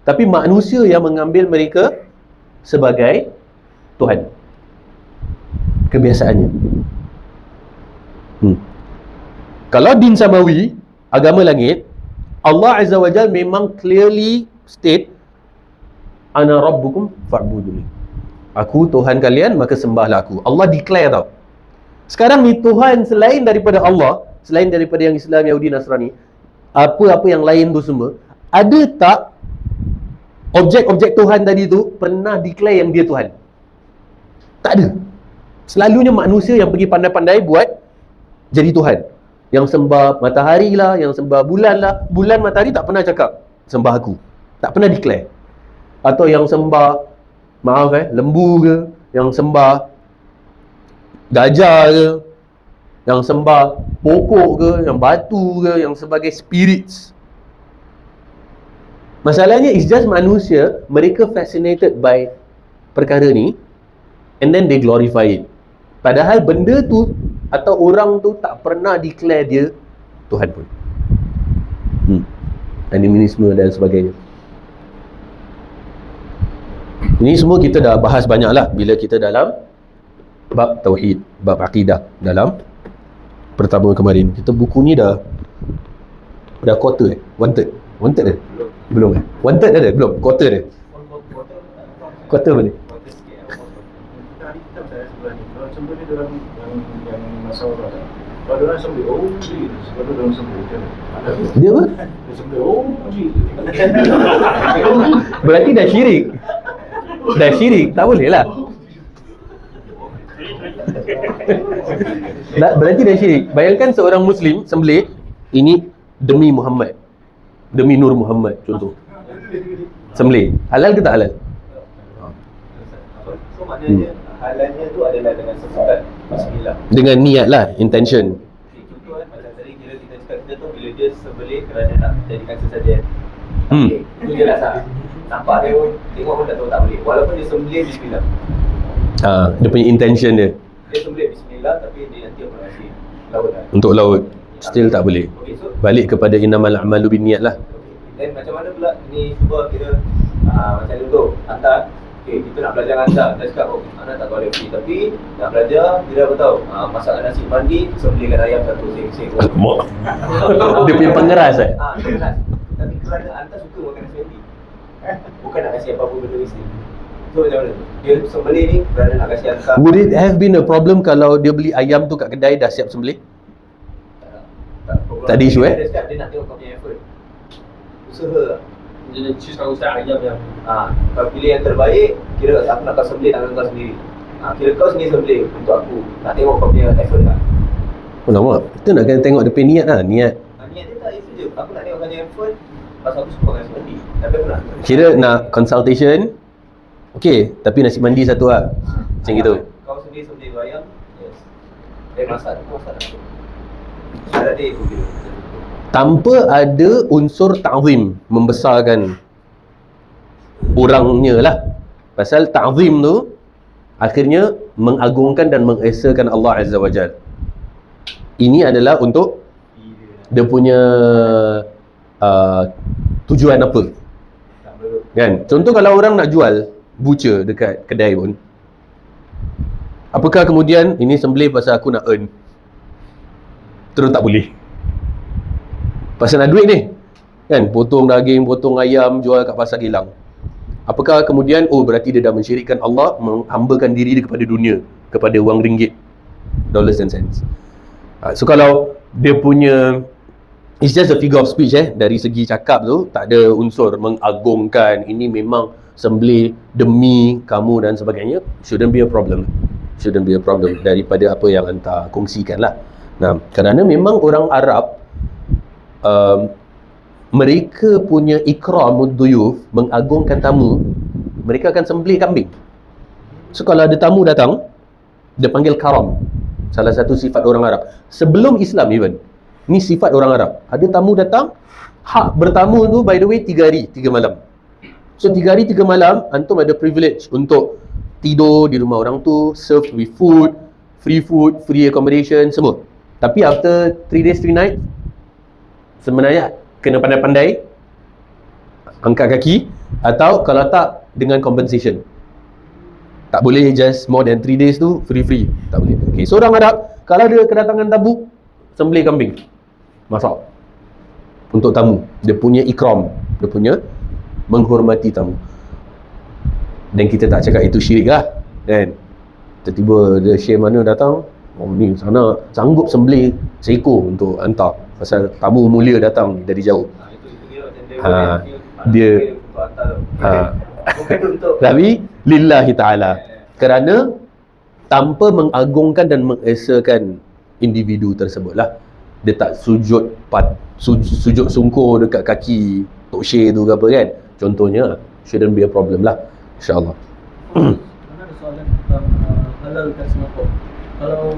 tapi manusia yang mengambil mereka sebagai Tuhan. Kebiasaannya. Kalau din samawi, agama langit, Allah Azza wa Jalla memang clearly state, ana rabbukum fa'buduni. Aku Tuhan kalian, maka sembahlah aku. Allah declare tau. Sekarang ni Tuhan selain daripada Allah, selain daripada yang Islam, Yahudi, Nasrani, apa-apa yang lain tu semua, ada tak objek-objek Tuhan tadi tu pernah declare yang dia Tuhan? Tak ada. Selalunya manusia yang pergi pandai-pandai buat jadi Tuhan. Yang sembah matahari lah, yang sembah bulan lah. Bulan, matahari tak pernah cakap sembah aku, tak pernah declare. Atau yang sembah, maaf lembu ke, yang sembah gajah ke, yang sembah pokok ke, yang batu ke, yang sebagai spirits. Masalahnya is just manusia, mereka fascinated by perkara ni, and then they glorify it. Padahal benda tu atau orang tu tak pernah declare dia Tuhan pun. Animisme dan sebagainya. Ini semua kita dah bahas banyak lah bila kita dalam bab tauhid, bab akidah dalam pertama kemarin. Kita buku ni dah quarter wanted dah? Belum wanted dah belum? Quarter dah? Quarter mana? Sembel ni dalam yang masalah dah. Kalau orang sembel, oh cik, kalau orang sembel macam mana? Dia apa? Dia sembel, oh cik. Berarti dah syirik. Dah syirik, tak boleh lah. Berarti dah syirik. Bayangkan seorang Muslim sembelih, ini demi Muhammad, demi Nur Muhammad contoh. Sembelih, halal ke tak halal? So maknanya halalnya tu adalah dengan sebutan bismillah. Dengan niat lah, intention. Okay, contoh macam tadi kita cakap, kita tu bila dia sembelih kerana nak jadikan sesajen. Okay, itu je lah sah. Nampak dia pun, tengok pun tak tahu tak boleh. Walaupun dia sembelih bismillah. Dia punya intention dia. Dia sembelih bismillah, tapi dia nanti apa nasi laut lah. Untuk laut, still tak boleh. Okay, so balik kepada innamal a'malu binniyat lah. okay. Dan macam mana pula ni cuba kira macam contoh hantar. Okay, kita nak belajar hantar. Kita cakap, oh, anak tak tahu review. Tapi nak belajar, dia dah tahu masak nasi mandi, sembelihkan ayam satu seng-seng. Dia punya pengeras pengeras. Tapi kerana hantar suka makan nasi mandi, bukan nak kasih apa-apa benda mesti. So macam mana tu? Dia sembelih ni kerana nak kasih hantar. Would it have been a problem kalau dia beli ayam tu kat kedai dah siap sembelih? Tak ada isu Dia cakap dia nak tengok kau punya effort, usaha. Dia choose kau ustaz ayam yang Kau pilih yang terbaik, kira aku nak kau sembelih tangan kau sendiri. Kira kau sendiri sembelih untuk aku. Nak tengok kau punya effort tak? Oh lama. Kita nak kena tengok dia punya niat lah. Niat Niat dia tak, itu je. Aku nak tengok kau punya effort. Pasal aku suka makan nasi mandi. Tapi aku nak kira nak consultation. Okay, tapi nasi mandi satu lah. Macam gitu. Kau sendiri sembelih tu ayam. Yes. Dia masak tak? Syarat dia itu kira. Tanpa ada unsur ta'zim, membesarkan orangnya lah. Pasal ta'zim tu Akhirnya mengagungkan dan mengesakan Allah Azza wa Jal. Ini adalah untuk dia punya tujuan apa, kan? Contoh kalau orang nak jual butcher dekat kedai pun, apakah kemudian ini sembelih pasal aku nak earn, terus tak boleh, pasal nak duit ni, kan? Potong daging, potong ayam, jual kat pasar kilang. Apakah kemudian, oh berarti dia dah mensyirikkan Allah, menghambakan diri dia kepada dunia, kepada wang ringgit, dollars and cents. So kalau dia punya, it's just a figure of speech dari segi cakap tu, tak ada unsur mengagungkan, ini memang sembelih demi kamu dan sebagainya, shouldn't be a problem. Shouldn't be a problem daripada apa yang anda kongsikan lah. Nah, kerana memang orang Arab, mereka punya ikramud duyuf, mengagungkan tamu, mereka akan sembelih kambing. So kalau ada tamu datang, dia panggil karam. Salah satu sifat orang Arab. Sebelum Islam even, ni sifat orang Arab. Ada tamu datang, hak bertamu tu by the way 3 hari 3 malam. So 3 hari 3 malam, antum ada privilege untuk tidur di rumah orang tu, served with food, free accommodation, semua. Tapi after 3 days 3 night, sebenarnya kena pandai-pandai angkat kaki, atau kalau tak dengan compensation. Tak boleh just more than 3 days tu free, tak boleh. Okay, so orang Arab kalau dia kedatangan tamu, sembelih kambing, masak untuk tamu. Dia punya ikram, dia punya menghormati tamu. Dan kita tak cakap itu syirik lah, kan? Tiba-tiba dia share mana datang, oh ni sana sanggup sembelih seekor untuk hantar, pasal tamu mulia datang dari jauh. Dia tapi lillahi ta'ala, kerana tanpa mengagungkan dan mengesakan individu tersebut lah. Dia tak sujud sungkur dekat kaki Tok Syekh tu ke apa, kan? Contohnya, shouldn't be a problem lah, insyaAllah. Ada soalan tentang halal kat Singapura. Kalau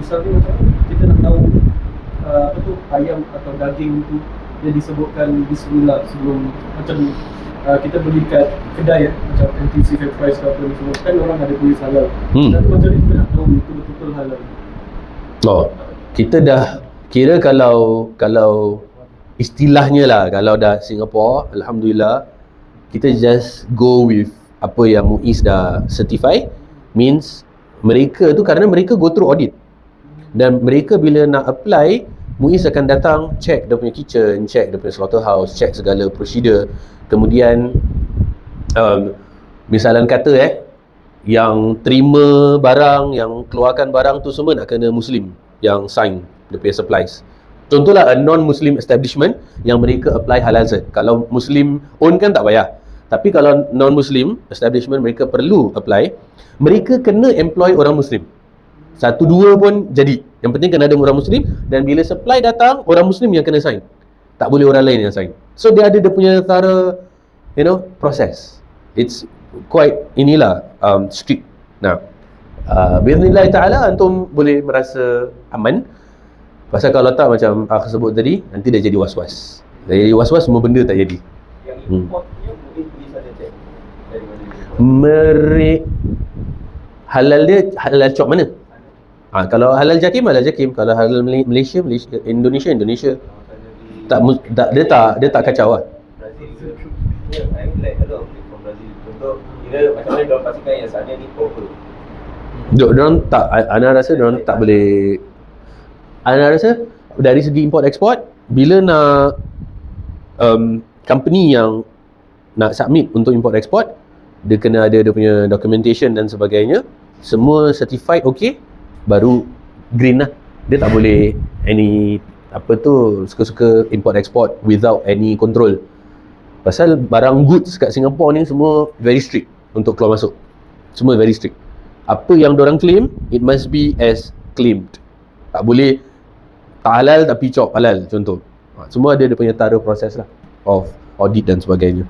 misalnya macam kita nak tahu apa tu, ayam atau daging tu dia disebutkan bismillah sebelum, macam kita beli kat kedai macam NTC Fair Price ke apa ni semua, kan orang ada tulis halal. Dan macam ni kita nak tahu itu betul-betul halal. Oh, kita dah kira kalau istilahnya lah, kalau dah Singapore, alhamdulillah, kita just go with apa yang MUIS dah certify. Means mereka tu, kerana mereka go through audit, dan mereka bila nak apply, MUIS akan datang check dia punya kitchen, check dia punya slaughterhouse, check segala prosedur. Kemudian misalan kata yang terima barang, yang keluarkan barang tu semua nak kena Muslim yang sign dia punya supplies. Contohlah a non-Muslim establishment yang mereka apply halal zat. Kalau Muslim own kan tak payah. Tapi kalau non-Muslim establishment, mereka perlu apply. Mereka kena employ orang Muslim. 1-2 pun jadi. Yang penting kena ada orang Muslim, dan bila supply datang, orang Muslim yang kena sign. Tak boleh orang lain yang sign. So dia ada dia punya thorough, process. It's quite strict. Nah, bi'idznillah ta'ala antum boleh merasa aman. Pasal kalau tak, macam aku sebut tadi, nanti dia jadi was-was. Dia jadi was-was, semua benda tak jadi. Yang importnya mungkin boleh saja check dari mana? Halal dia, halal cop mana? Kalau halal Jakim, kalau halal Malaysia, Indonesia. Dia tak kacau lah. Brazil juga. I like a lot of people from Brazil. Contoh, kira macam mana diorang pastikan yang sana ni proper. Diorang tak, Ana rasa diorang tak boleh. Ana rasa dari segi import export, bila nak company yang nak submit untuk import export, dia kena ada dia punya documentation dan sebagainya, semua certified okay, baru green lah. Dia tak boleh suka-suka import export without any control. Pasal barang goods kat Singapore ni semua very strict untuk keluar masuk. Semua very strict. Apa yang diorang claim, it must be as claimed. Tak boleh tak halal tapi cop halal, contoh. Semua ada dia punya thorough proses lah of audit dan sebagainya.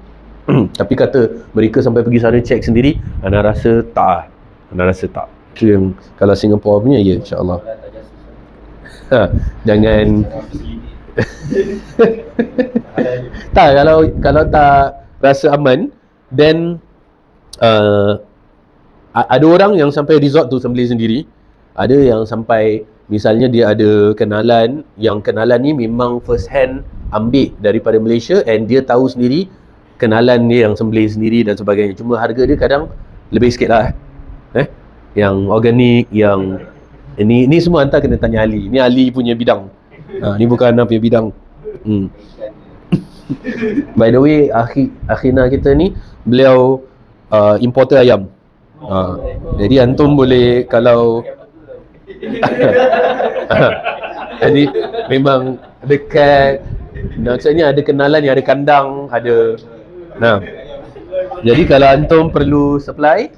Tapi kata mereka sampai pergi sana check sendiri, Ana rasa tak. Itu yang kalau Singapore punya, ya, insyaAllah. Jangan tak, kalau tak rasa aman, then Ada orang yang sampai resort tu sembelih sendiri. Ada yang sampai misalnya dia ada kenalan, yang kenalan ni memang first hand ambil daripada Malaysia, and dia tahu sendiri kenalan dia yang sembelih sendiri dan sebagainya. Cuma harga dia kadang lebih sikit lah. Yang organik, yang ini semua hantar kena tanya Ali. Ni Ali punya bidang. Ni bukan Ana punya bidang. By the way, Akhina kita ni beliau importer ayam. Jadi antum boleh kalau jadi memang dekat, maksudnya ada kenalan yang ada kandang, ada. Nah, jadi kalau antum perlu supply,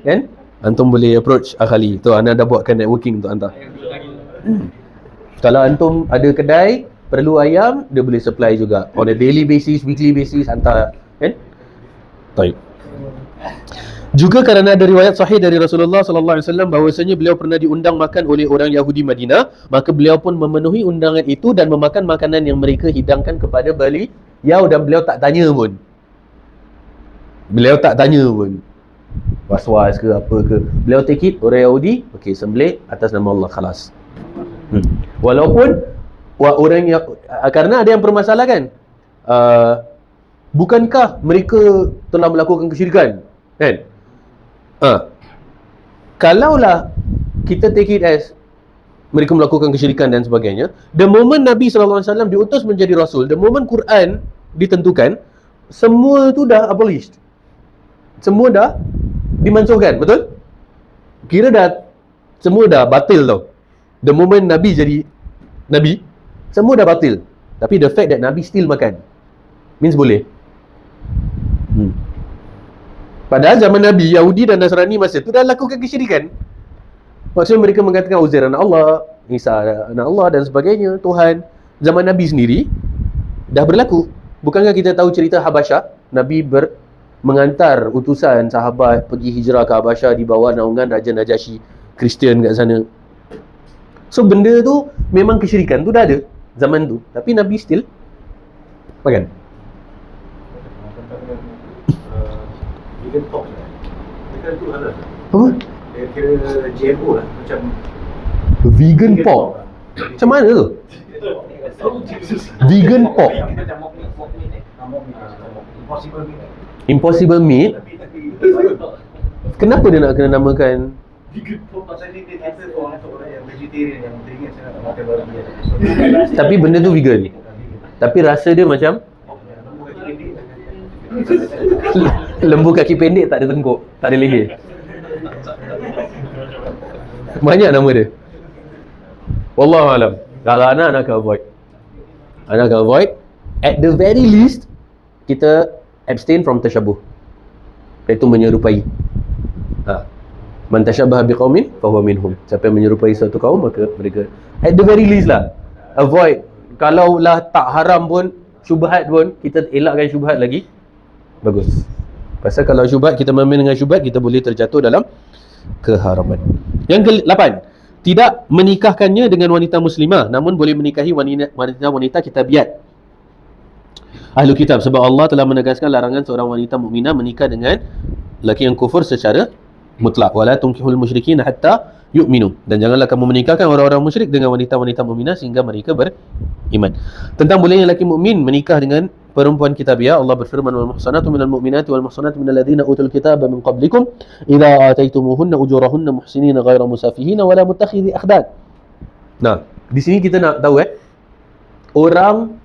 kan, antum boleh approach Akhali. Tu Ana dah buatkan networking untuk hantar. Kalau antum ada kedai perlu ayam, dia boleh supply juga on a daily basis, weekly basis, hantar, kan? Baik. Juga kerana ada riwayat sahih dari Rasulullah sallallahu alaihi wasallam bahawasanya beliau pernah diundang makan oleh orang Yahudi Madinah, maka beliau pun memenuhi undangan itu dan memakan makanan yang mereka hidangkan kepada beliau, dan beliau tak tanya pun. Was-was ke apa ke. Beliau take it, orang Yahudi, okey, sembelih atas nama Allah, khalas. Walaupun orang yang, karena ada yang permasalahkan, bukankah mereka telah melakukan kesyirikan, kan? Kalaulah kita take it as mereka melakukan kesyirikan dan sebagainya, the moment Nabi SAW diutus menjadi Rasul, the moment Quran ditentukan, semua tu dah abolished, semua dah dimansuhkan, betul? Kira dah, semua dah batil tau. The moment Nabi jadi Nabi, semua dah batil. Tapi the fact that Nabi still makan means boleh. Padahal zaman Nabi, Yahudi dan Nasrani masa tu dah lakukan kesyirikan. Maksudnya mereka mengatakan Uzair anak Allah, Isa anak Allah dan sebagainya, Tuhan. Zaman Nabi sendiri dah berlaku. Bukankah kita tahu cerita Habasyah? Nabi mengantar utusan sahabat pergi hijrah ke Habasyah di bawah naungan Raja Najasyi, Kristian kat sana. So benda tu memang kesyirikan tu dah ada zaman tu, tapi Nabi still makan. Vegan pork dia tu halal. Apa? Dia kira GMO lah, macam Vegan pork? Macam mana tu? Vegan pork? macam mock meat impossible meat. Impossible meat? Kenapa dia nak kena namakan? Pasal ni dia kata untuk orang yang vegetarian yang teringin saya nak makan babi dia. Tapi benda tu vegan. Tapi rasa dia macam lembu kaki pendek, tak ada tengkuk, tak ada leher. Banyak nama dia. Wallahu alam. Kalau anak akan avoid. Anak akan avoid. At the very least, kita abstain from tashabuh, iaitu menyerupai. Man tashabbaha biqaumin fahuwa minhum. Siapa yang menyerupai suatu kaum, maka mereka, at the very least lah, avoid. Kalau lah tak haram pun, syubhat pun, kita elakkan syubhat lagi bagus. Pasal kalau syubhat, kita main dengan syubhat, kita boleh terjatuh dalam keharaman. Yang ke-8, tidak menikahkannya dengan wanita muslimah, namun boleh menikahi wanita kitabiat, ahlu kitab, sebab Allah telah menegaskan larangan seorang wanita mukminah menikah dengan lelaki yang kufur secara mutlak. Wala tunkihul musyrikin hatta yu'minu, dan janganlah kamu menikahkan orang-orang musyrik dengan wanita-wanita mukminah sehingga mereka beriman. Tentang bolehnya lelaki mukmin menikah dengan perempuan kitabiah, Allah berfirman, wal muhsanatu minal mu'minati wal muhsanatu minal ladzina utul kitaba min qablikum idza ataitumuhunna ujurahunna muhsinina ghaira musafihina wala muttakhidhi akhdan. Nah, di sini kita nak tahu orang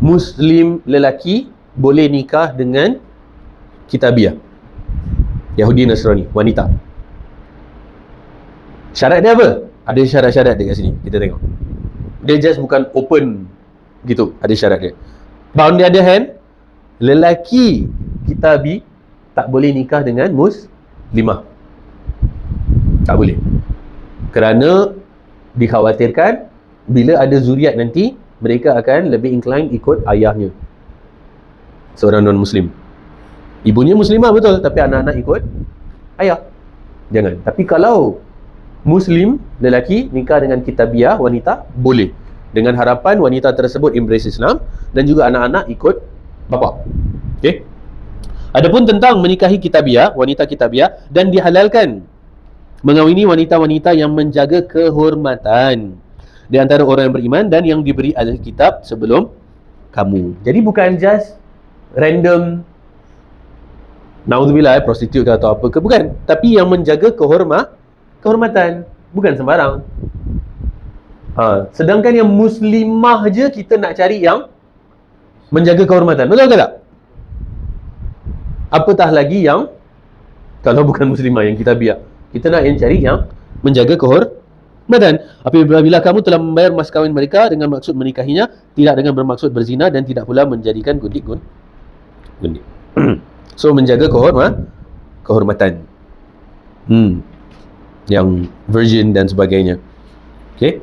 muslim lelaki boleh nikah dengan kitabiah, Yahudi Nasrani, wanita. Syarat dia apa? Ada syarat-syarat dia kat sini. Kita tengok. Dia just bukan open gitu. Ada syarat dia. But on the other hand, lelaki kitabi tak boleh nikah dengan muslimah. Tak boleh. Kerana dikhawatirkan bila ada zuriat nanti, mereka akan lebih incline ikut ayahnya, seorang non-muslim. Ibunya muslimah betul, tapi anak-anak ikut ayah. Jangan. Tapi kalau muslim lelaki nikah dengan kitabiah wanita, boleh, dengan harapan wanita tersebut embrace Islam dan juga anak-anak ikut bapa. Okey. Adapun tentang menikahi kitabiah, wanita kitabiah, dan dihalalkan mengawini wanita-wanita yang menjaga kehormatan di antara orang yang beriman dan yang diberi Alkitab sebelum kamu. Jadi bukan just random, naudzubillah, prostitut ke atau apa ke, bukan. Tapi yang menjaga kehormatan, bukan sembarang. Sedangkan yang muslimah je kita nak cari yang menjaga kehormatan. Betul ke tak? Apatah lagi yang kalau bukan muslimah, yang kitabiah. Kita nak yang cari yang menjaga kehormatan. Apabila kamu telah membayar mas kahwin mereka dengan maksud menikahinya, tidak dengan bermaksud berzina, dan tidak pula menjadikan gundik. So menjaga kehormatan. Yang virgin dan sebagainya. Okay.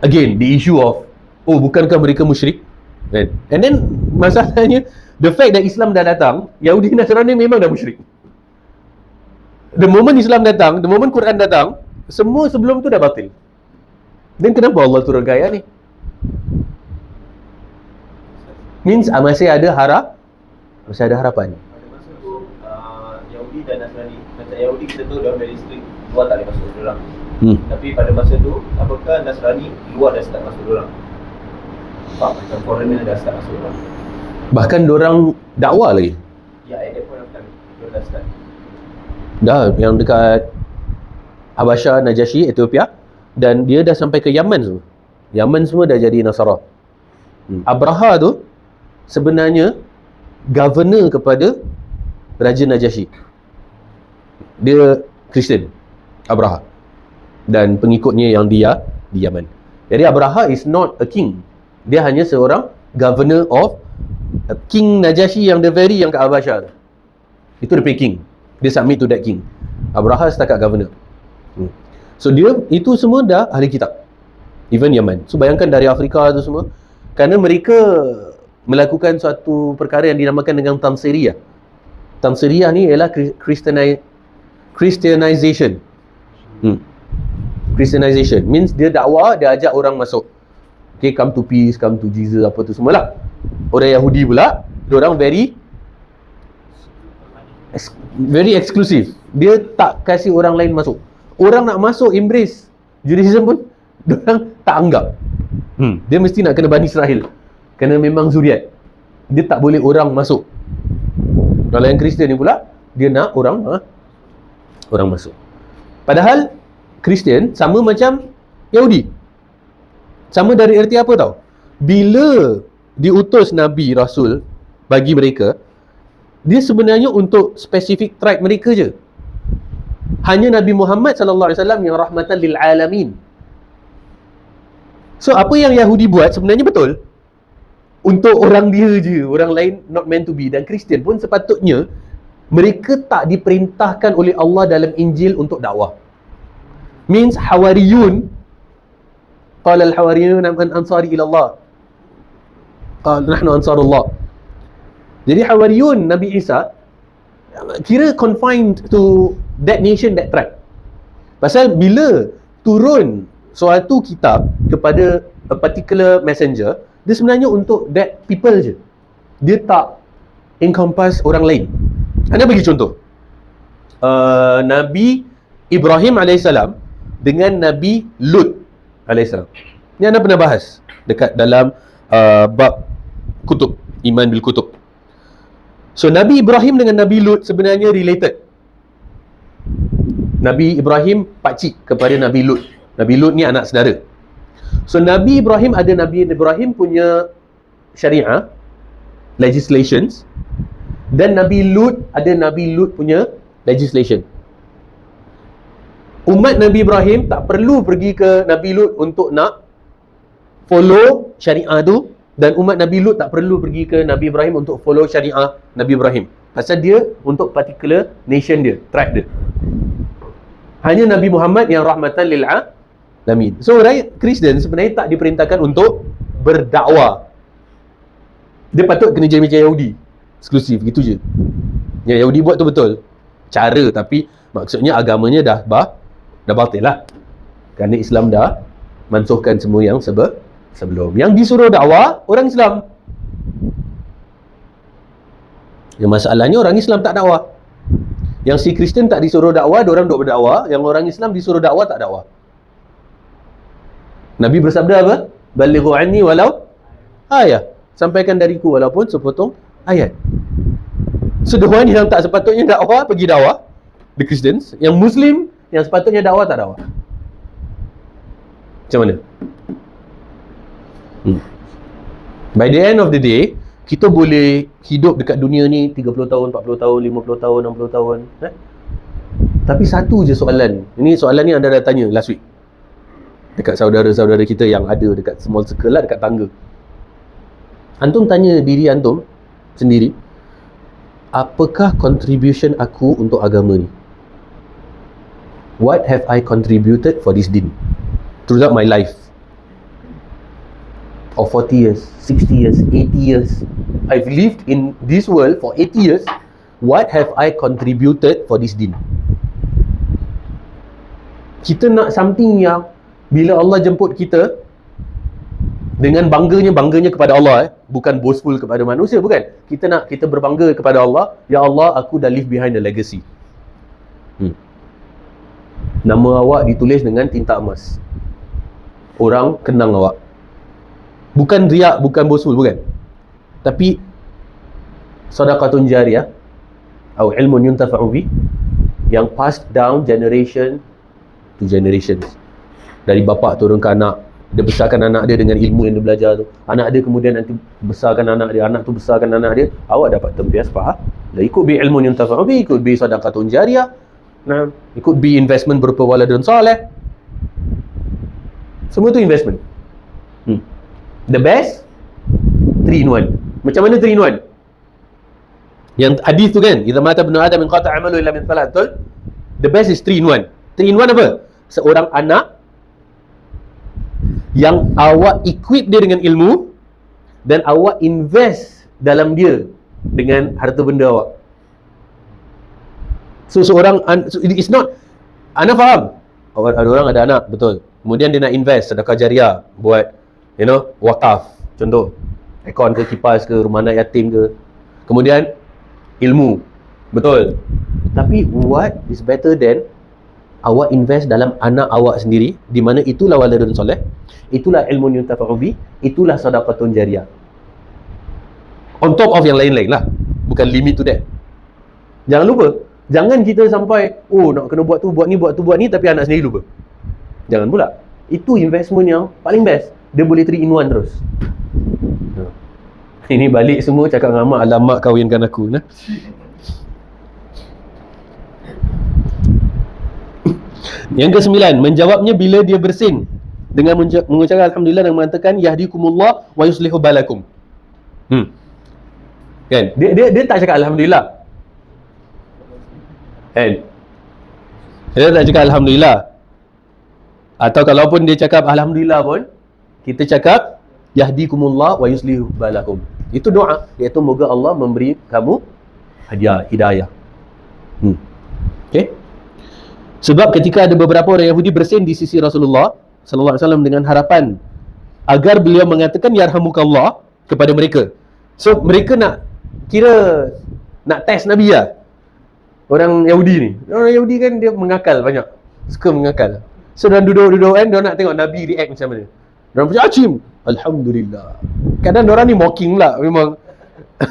Again, the issue of bukankah mereka musyrik? Right? And then masalahnya, the fact that Islam dah datang, Yahudi Nasrani memang dah musyrik. The moment Islam datang, the moment Quran datang, semua sebelum tu dah batil. Dan kenapa Allah turunkan ayat ni? Means masih ada harapan. Pada masa tu Yahudi dan Nasrani, macam Yahudi kita tu diorang very strict, luar tak boleh masuk diorang. Tapi pada masa tu, apakah Nasrani luar dah start masuk diorang? Macam foreigner dah start masuk diorang. Bahkan diorang dakwah lagi. Ya, at that point of time, diorang dah start. Dah, yang dekat Habasha, Najasyi, Ethiopia, dan dia dah sampai ke Yaman semua. Yaman semua dah jadi Nasara. Abraha tu sebenarnya governor kepada Raja Najasyi. Dia Kristian, Abraha, dan pengikutnya yang dia di Yaman. Jadi Abraha is not a king. Dia hanya seorang governor of King Najasyi yang yang kat Habasha tu. Itu dia pay king. Dia submit to that king. Abraha setakat governor. So dia, itu semua dah ahli kitab. Even Yaman. So bayangkan dari Afrika tu semua. Kerana mereka melakukan suatu perkara yang dinamakan dengan Tansiriyah. Tansiriyah ni ialah Christianization. Christianization means dia dakwah, dia ajak orang masuk. Okay, come to peace, come to Jesus, apa tu semualah. Orang Yahudi pula, diorang very exclusive. Dia tak kasih orang lain masuk. Orang nak masuk embrace Judaism pun diorang tak anggap. Dia mesti nak kena Bani Israel, kerana memang zuriat. Dia tak boleh orang masuk. Kalau yang Kristian ni pula, dia nak orang masuk. Padahal Kristian sama macam Yahudi. Sama dari erti apa tau? Bila diutus Nabi Rasul bagi mereka, dia sebenarnya untuk spesifik tribe mereka je. Hanya Nabi Muhammad SAW yang rahmatan lil alamin. So apa yang Yahudi buat sebenarnya betul untuk orang dia je, orang lain not meant to be. Dan Kristian pun sepatutnya mereka tak diperintahkan oleh Allah dalam Injil untuk dakwah. Means Hawariyun, qala al-Hawariyun man ansari ila Allah, qala nahnu ansarullah. Jadi Hawariyun Nabi Isa kira confined to that nation, that tribe. Pasal bila turun suatu kitab kepada a particular messenger, dia sebenarnya untuk that people je. Dia tak encompass orang lain. Anda bagi contoh, Nabi Ibrahim AS dengan Nabi Lut AS. Ni anda pernah bahas dekat dalam bab kutub, iman bil kutub. So Nabi Ibrahim dengan Nabi Lut sebenarnya related. Nabi Ibrahim pakcik kepada Nabi Lut. Nabi Lut ni anak saudara. So Nabi Ibrahim ada Nabi Ibrahim punya syariah, legislations, dan Nabi Lut ada Nabi Lut punya legislation. Umat Nabi Ibrahim tak perlu pergi ke Nabi Lut untuk nak follow syariah tu, dan umat Nabi Lut tak perlu pergi ke Nabi Ibrahim untuk follow syariah Nabi Ibrahim. Pasal dia untuk particular nation dia, tribe dia. Hanya Nabi Muhammad yang rahmatan lil alamin. So rakyat Kristian sebenarnya tak diperintahkan untuk berdakwah. Dia patut kena jadi macam Yahudi, eksklusif, gitu je. Yang Yahudi buat tu betul cara, tapi maksudnya agamanya dah batil lah. Kerana Islam dah mansuhkan semua yang sebelum. Yang disuruh dakwah orang Islam. Yang masalahnya orang Islam tak dakwah. Yang si Kristian tak disuruh dakwah, diorang duk berdakwah. Yang orang Islam disuruh dakwah, tak dakwah. Nabi bersabda apa? Balighu anni walau ayat. Sampaikan dariku walaupun sepotong ayat. Sedohan yang tak sepatutnya dakwah, pergi dakwah. The Christians. Yang Muslim, yang sepatutnya dakwah, tak dakwah. Macam mana? By the end of the day, kita boleh hidup dekat dunia ni 30 tahun, 40 tahun, 50 tahun, 60 tahun. Tapi satu je soalan. Ini soalan ni anda dah tanya last week. Dekat saudara-saudara kita yang ada dekat small circle lah, dekat tangga. Antum tanya diri antum sendiri, apakah contribution aku untuk agama ni? What have I contributed for this deen throughout my life? Of 40 years, 60 years, 80 years. I've lived in this world for 80 years. What have I contributed for this deen? Kita nak something yang bila Allah jemput kita dengan bangganya kepada Allah, bukan boastful kepada manusia, bukan. Kita berbangga kepada Allah. Ya Allah, aku dah leave behind a legacy. Nama awak ditulis dengan tinta emas. Orang kenang awak. Bukan riak, bukan boastful, bukan. Tapi sedekahun jariyah atau ilmun yuntafa'u bi, yang passed down generation to generations. Dari bapa turun ke anak, dia besarkan anak dia dengan ilmu yang dia belajar tu. Anak dia kemudian nanti besarkan anak dia, anak tu besarkan anak dia. Awak dapat tempias pahala. It could be ilmun yuntafa'u bi, it could be sedekahun jariyah. Nah, it could be investment berupa waladun soleh. Semua tu investment. The best 3 in 1. Macam mana 3 in 1? Yang hadis tu kan, idza mata ibnu adam inqata amalu illa min thalath. The best is 3 in 1. 3 in 1 apa? Seorang anak yang awak equip dia dengan ilmu dan awak invest dalam dia dengan harta benda awak. So seorang it's not, anda faham? Ada orang ada anak, betul. Kemudian dia nak invest sedekah jariah buat wakaf, contoh aircon ke, kipas ke, rumah anak yatim ke. Kemudian ilmu, betul. Tapi what is better than awak invest dalam anak awak sendiri, di mana itulah waladun soleh, itulah ilmu yuntafa'u bi, itulah sedekahun jariah. On top of yang lain-lain lah, bukan limit to that. Jangan lupa, jangan kita sampai nak kena buat tu, buat ni, buat tu, buat ni, tapi anak sendiri lupa. Jangan pula. Itu investment yang paling best. Dia boleh 3 in 1 terus. Ini balik semua cakap dengan mak, alamak kahwinkan aku. Yang ke-9, menjawabnya bila dia bersin dengan mengucapkan alhamdulillah dan mengatakan yahdikumullah wa yuslihu balakum. Kan? Dia tak cakap alhamdulillah. Kan? Dia tak cakap alhamdulillah. Atau kalaupun dia cakap alhamdulillah pun, kita cakap yahdikumullah wa yuslihu balakum. Itu doa, iaitu moga Allah memberi kamu hidayah. Okay? Sebab ketika ada beberapa orang Yahudi bersin di sisi Rasulullah sallallahu alaihi wasallam dengan harapan agar beliau mengatakan yarhamukallah kepada mereka. So mereka nak test Nabi lah. Orang Yahudi ni. Orang Yahudi kan dia mengakal banyak. Suka mengakal. So dia duduk kan, dia nak tengok Nabi react macam mana. Diorang punya acim, alhamdulillah. Kadang diorang ni mocking lah, memang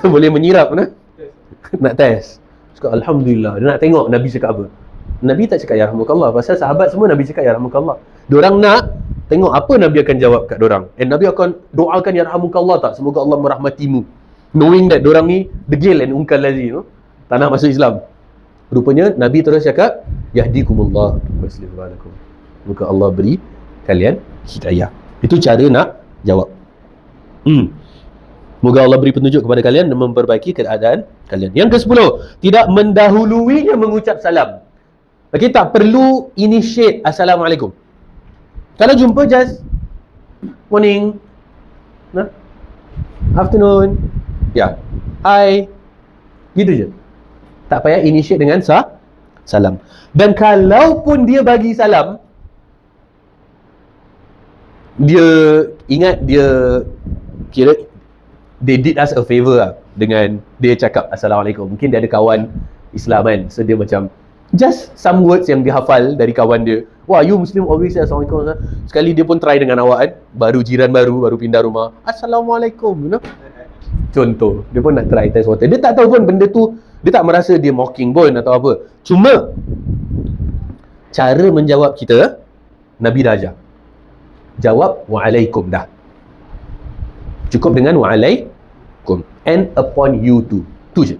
boleh menyirap nak test. Cakap alhamdulillah. Dia nak tengok Nabi cakap apa. Nabi tak cakap yarhamukallah, pasal sahabat semua Nabi cakap yarhamukallah. Diorang nak tengok apa Nabi akan jawab kat diorang. Nabi akan doakan yarhamukallah tak, semoga Allah merahmatimu, knowing that diorang ni degil and ungkal lazi, tak nak masuk Islam. Rupanya Nabi terus cakap yahdikumullah wa yuslihu balakum, semoga Allah beri kalian hidayah. Itu cara nak jawab. Moga Allah beri petunjuk kepada kalian dan memperbaiki keadaan kalian. Yang ke-10, tidak mendahuluinya mengucap salam. Okay, tak perlu initiate assalamualaikum. Kalau jumpa just morning, afternoon, hi, gitu je. Tak payah initiate dengan salam. Dan kalaupun dia bagi salam, dia ingat dia they did us a favour lah dengan dia cakap Assalamualaikum. Mungkin dia ada kawan Islam kan, so dia macam just some words yang dia hafal dari kawan dia. Wah, you Muslim always say Assalamualaikum. Sekali dia pun try dengan awak kan, baru jiran baru pindah rumah, Assalamualaikum, you know. Contoh, dia pun nak try test water. Dia tak tahu pun benda tu, dia tak merasa dia mocking pun atau apa. Cuma cara menjawab kita, Nabi dah ajar. Jawab wa'alaikum dah. Cukup dengan wa'alaikum and upon you too. Tu je.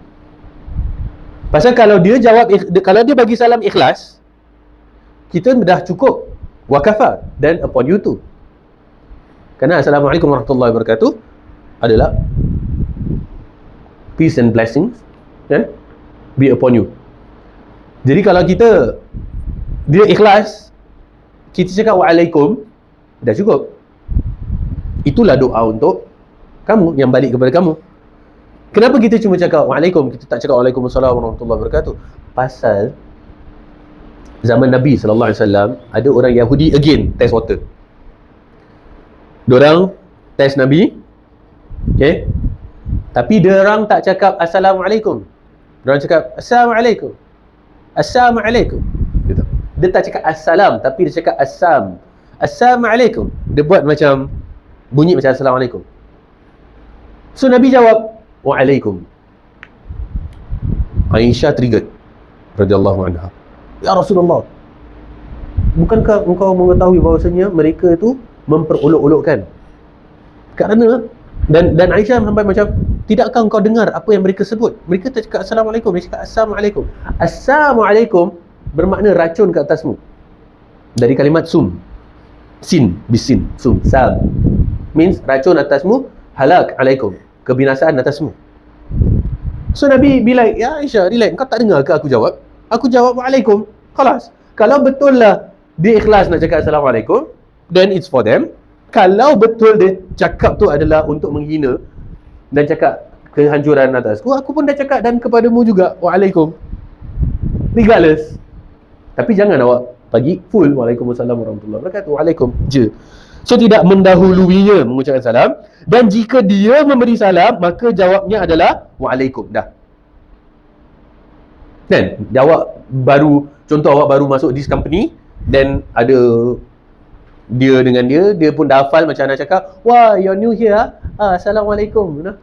Pasal kalau dia jawab, kalau dia bagi salam ikhlas, kita dah cukup wakafa dan upon you too. Kerana Assalamualaikum warahmatullahi wabarakatuh adalah peace and blessings kan, be upon you. Jadi kalau dia ikhlas, kita cakap wa'alaikum, dah cukup. Itulah doa untuk kamu, yang balik kepada kamu. Kenapa kita cuma cakap wa'alaikum, kita tak cakap wa'alaikumussalam warahmatullahi wabarakatuh? Pasal zaman Nabi SAW ada orang Yahudi again test water. Diorang test Nabi, okay? Tapi diorang tak cakap Assalamualaikum. Diorang cakap Assalamualaikum, Assalamualaikum gitu. Dia tak cakap Assalam, tapi dia cakap Assam, Assalamualaikum. Dia buat macam bunyi macam Assalamualaikum. So Nabi jawab wa'alaikum. Aisyah triggered radhiyallahu anha. Ya Rasulullah, bukankah engkau mengetahui bahawasanya mereka itu memperolok-olokkan? Kerana dan Aisyah sampai macam, tidakkah engkau dengar apa yang mereka sebut? Mereka tak cakap Assalamualaikum, mereka cakap Assalamualaikum. Assalamualaikum bermakna racun ke atasmu. Dari kalimat sum, sin, bisin, sum, sam, means racun atasmu, halak alaikum, kebinasaan atasmu. So Nabi bila, ya Aisyah, relax, kau tak dengar ke aku jawab? Aku jawab wa'alaikum, khalas. Kalau betul lah dia ikhlas nak cakap Assalamualaikum, then it's for them. Kalau betul dia cakap tu adalah untuk menghina dan cakap kehancuran atasku, aku pun dah cakap dan kepadamu juga wa'alaikum, regardless. Tapi jangan awak bagi full wa'alaikumussalam warahmatullahi wabarakatuh, wa'alaikum je. So tidak mendahuluinya mengucapkan salam. Dan jika dia memberi salam, maka jawabnya adalah wa'alaikum dah. Kan? Jawab baru, contoh awak baru masuk this company, then ada dia dengan dia pun dah hafal macam nak cakap, wah, you're new here, Assalamualaikum, you know.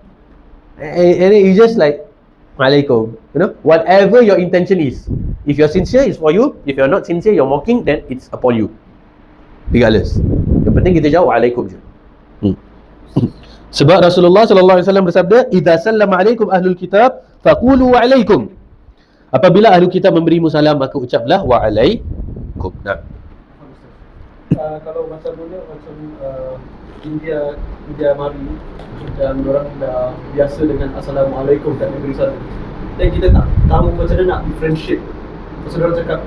And you just like wa'alaikum, you know. Whatever your intention is, if you're sincere, it's for you. If you're not sincere, you're mocking, then it's upon you, regardless. Yang penting kita jawab wa'alaikum je. Sebab Rasulullah SAW bersabda, idza sallama alaikum ahlul kitab faqulu wa'alaikum. Apabila ahli kitab memberimu salam, maka ucaplah wa'alaikum. Nah. Kalau macam dunia, macam India mari, macam orang dah biasa dengan Assalamualaikum kat negeri sana, dan kita tak tahu macam mana nak differentiate. Pasal orang cakap,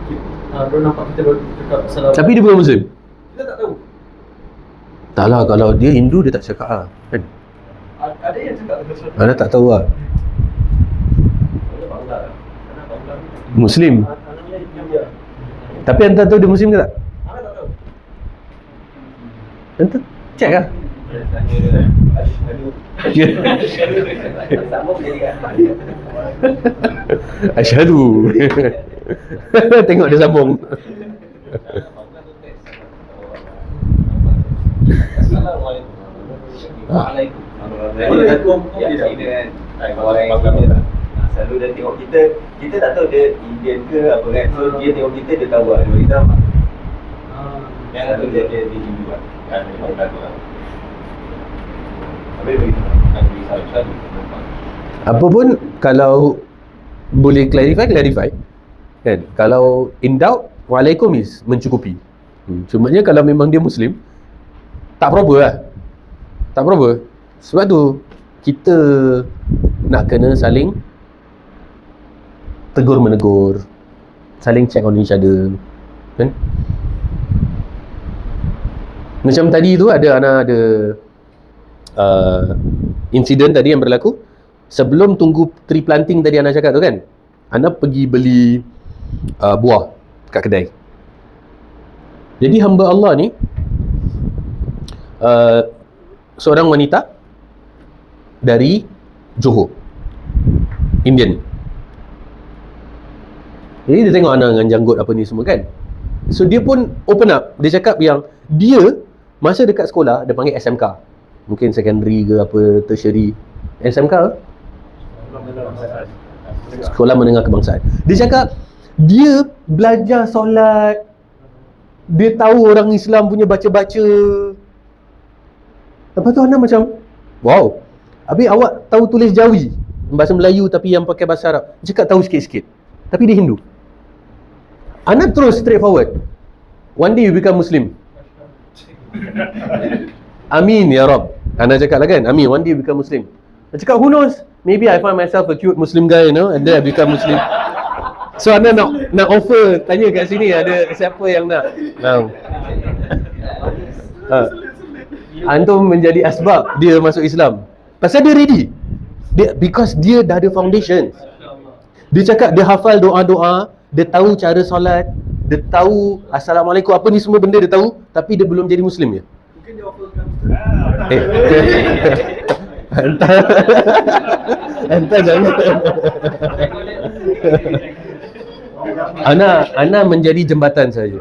orang nampak kita cakap Assalamualaikum, Tapi dia bukan Muslim. kita tak tahu. Tak lah, kalau dia Hindu dia tak cakap lah kan? Ada yang cakap Mana tak tahu lah. Muslim. anaknya India. Tapi anda tahu dia Muslim ke tak? Anak tak tahu. Anda check lah. Sambung jadi kan. Asyhadu. Tengok dia sambung. Assalamualaikum. Selalu dia tengok kita tak tahu dia Indian ke apa kan. So dia tengok kita, dia tahu lah, dia kita ramah. Yang satu dia Hindu kan. Kan dia tahu lah. Habis bagi salam. Apa pun kalau boleh clarify kan. Kalau in doubt, wa'alaikum is mencukupi. Cumanya kalau memang dia Muslim, tak proper lah. Tak proper. Sebab tu kita nak kena saling tegur menegur, saling check on each other kan. Macam tadi tu ada insiden tadi yang berlaku. Sebelum tunggu tree planting tadi Ana cakap tu kan, Ana pergi beli buah kat kedai. Jadi hamba Allah ni seorang wanita, dari Johor, Indian. Jadi dia tengok anak dengan janggut apa ni semua kan. So dia pun open up. Dia cakap yang dia masa dekat sekolah dia panggil SMK. Mungkin secondary ke apa, tertiary. SMK ke? Sekolah Menengah Kebangsaan. Dia cakap dia belajar solat, dia tahu orang Islam punya baca-baca. Lepas tu Ana macam, wow, habis awak tahu tulis Jawi, bahasa Melayu tapi yang pakai bahasa Arab. Dia cakap tahu sikit-sikit, tapi dia Hindu. Ana terus straightforward, one day you become Muslim. Amin ya Rab. Ana cakap lah kan, amin, one day you become Muslim. Dia cakap, who knows, maybe I find myself a cute Muslim guy, you know, and then I become Muslim. So Ana nak offer, tanya kat sini ada siapa yang nak. Antum menjadi asbab dia masuk Islam. Pasal dia ready. Because dia dah ada foundation. Dia cakap dia hafal doa-doa, dia tahu cara solat, dia tahu Assalamualaikum, apa ni semua benda dia tahu, tapi dia belum jadi Muslim je. Mungkin dia offerkan Entah jangan. Ana menjadi jembatan saja.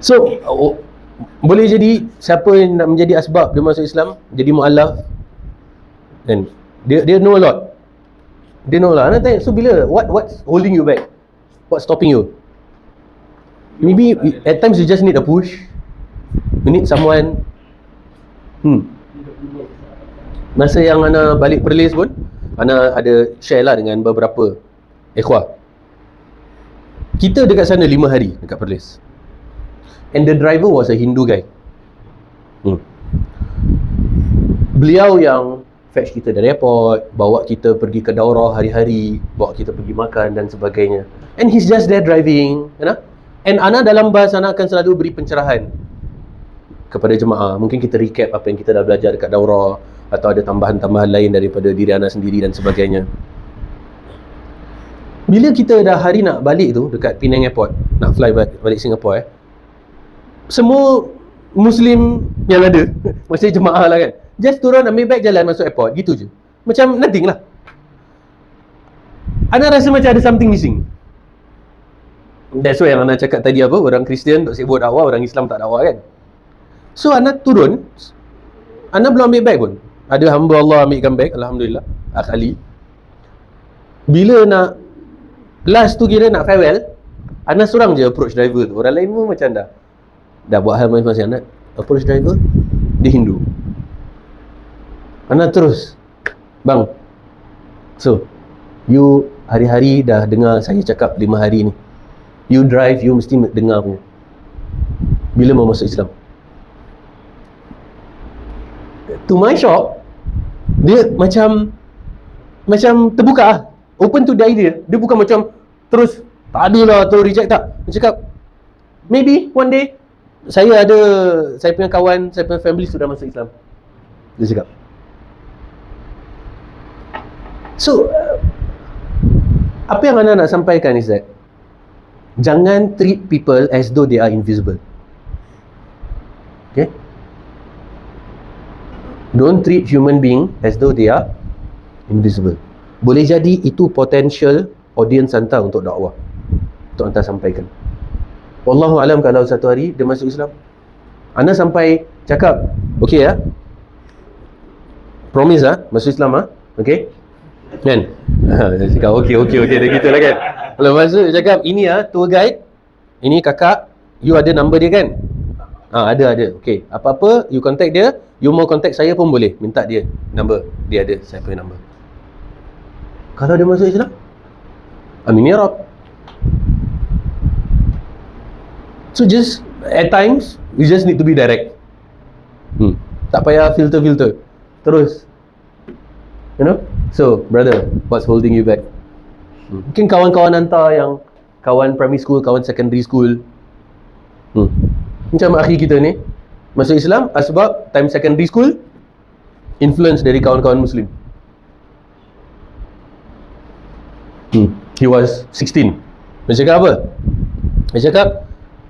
So boleh jadi siapa yang nak menjadi asbab dia masuk Islam, jadi mu'allaf, kan? Dia know a lot. Dia know lah. Ana tanya, so bila what's holding you back? What's stopping you? Maybe at times you just need a push. You need someone. Masa yang Ana balik Perlis pun, Ana ada share lah dengan beberapa ikhwah. Kita dekat sana 5 hari dekat Perlis. And the driver was a Hindu guy. Beliau yang fetch kita dari airport, bawa kita pergi ke daurah hari-hari, bawa kita pergi makan dan sebagainya. And he's just there driving, you know? And Ana dalam bas, Ana akan selalu beri pencerahan kepada jemaah. Mungkin kita recap apa yang kita dah belajar dekat daurah, atau ada tambahan-tambahan lain daripada diri Ana sendiri dan sebagainya. Bila kita dah hari nak balik tu dekat Penang Airport, nak fly balik Singapore, semua Muslim yang ada, maksudnya jemaah lah kan, just turun ambil beg jalan masuk airport, gitu je. Macam nothing lah. Ana rasa macam ada something missing. That's why yang Ana cakap tadi apa, orang Kristian tak sibuk dakwah, orang Islam tak dakwah kan. So Ana turun, Ana belum ambil beg pun. Ada hamba Allah ambilkan beg, Alhamdulillah, Akh Ali. Bila nak last tu kira nak farewell, Ana seorang je approach driver tu. Orang lain pun macam dah buat hal masing-masing. Ana approach driver, dia Hindu. Ana terus, bang, so you hari-hari dah dengar saya cakap 5 hari ni, you drive, you mesti dengar punya, bila mau masuk Islam. To my shock, dia macam terbuka lah, open to the idea. Dia bukan macam terus tak ada lah, terus reject, tak. Dia cakap maybe one day saya punya kawan, saya punya family sudah masuk Islam. Dia cakap. So apa yang Ana nak sampaikan is that jangan treat people as though they are invisible. Okay? Don't treat human being as though they are invisible. Boleh jadi itu potential audience anda untuk dakwah, untuk anda sampaikan. Wallahu alam, kalau satu hari dia masuk Islam, Ana sampai cakap, okay ya, promise masuk Islam okay, kan? Dia cakap okay, dia gitu lah kan. Lepas tu dia cakap, ini tour guide, ini kakak, you ada number dia kan? Ada. Okay, apa-apa you contact dia. You mau contact saya pun boleh, minta dia number. Dia ada saya punya number. Kalau dia masuk Islam, amin ya Rab. So just at times you just need to be direct. Tak payah filter. Terus, you know. So brother, what's holding you back? Mungkin kawan-kawan anda yang kawan primary school, kawan secondary school, macam akhi kita ni masuk Islam sebab time secondary school influence dari kawan-kawan Muslim. He was 16. Dia cakap apa? Dia cakap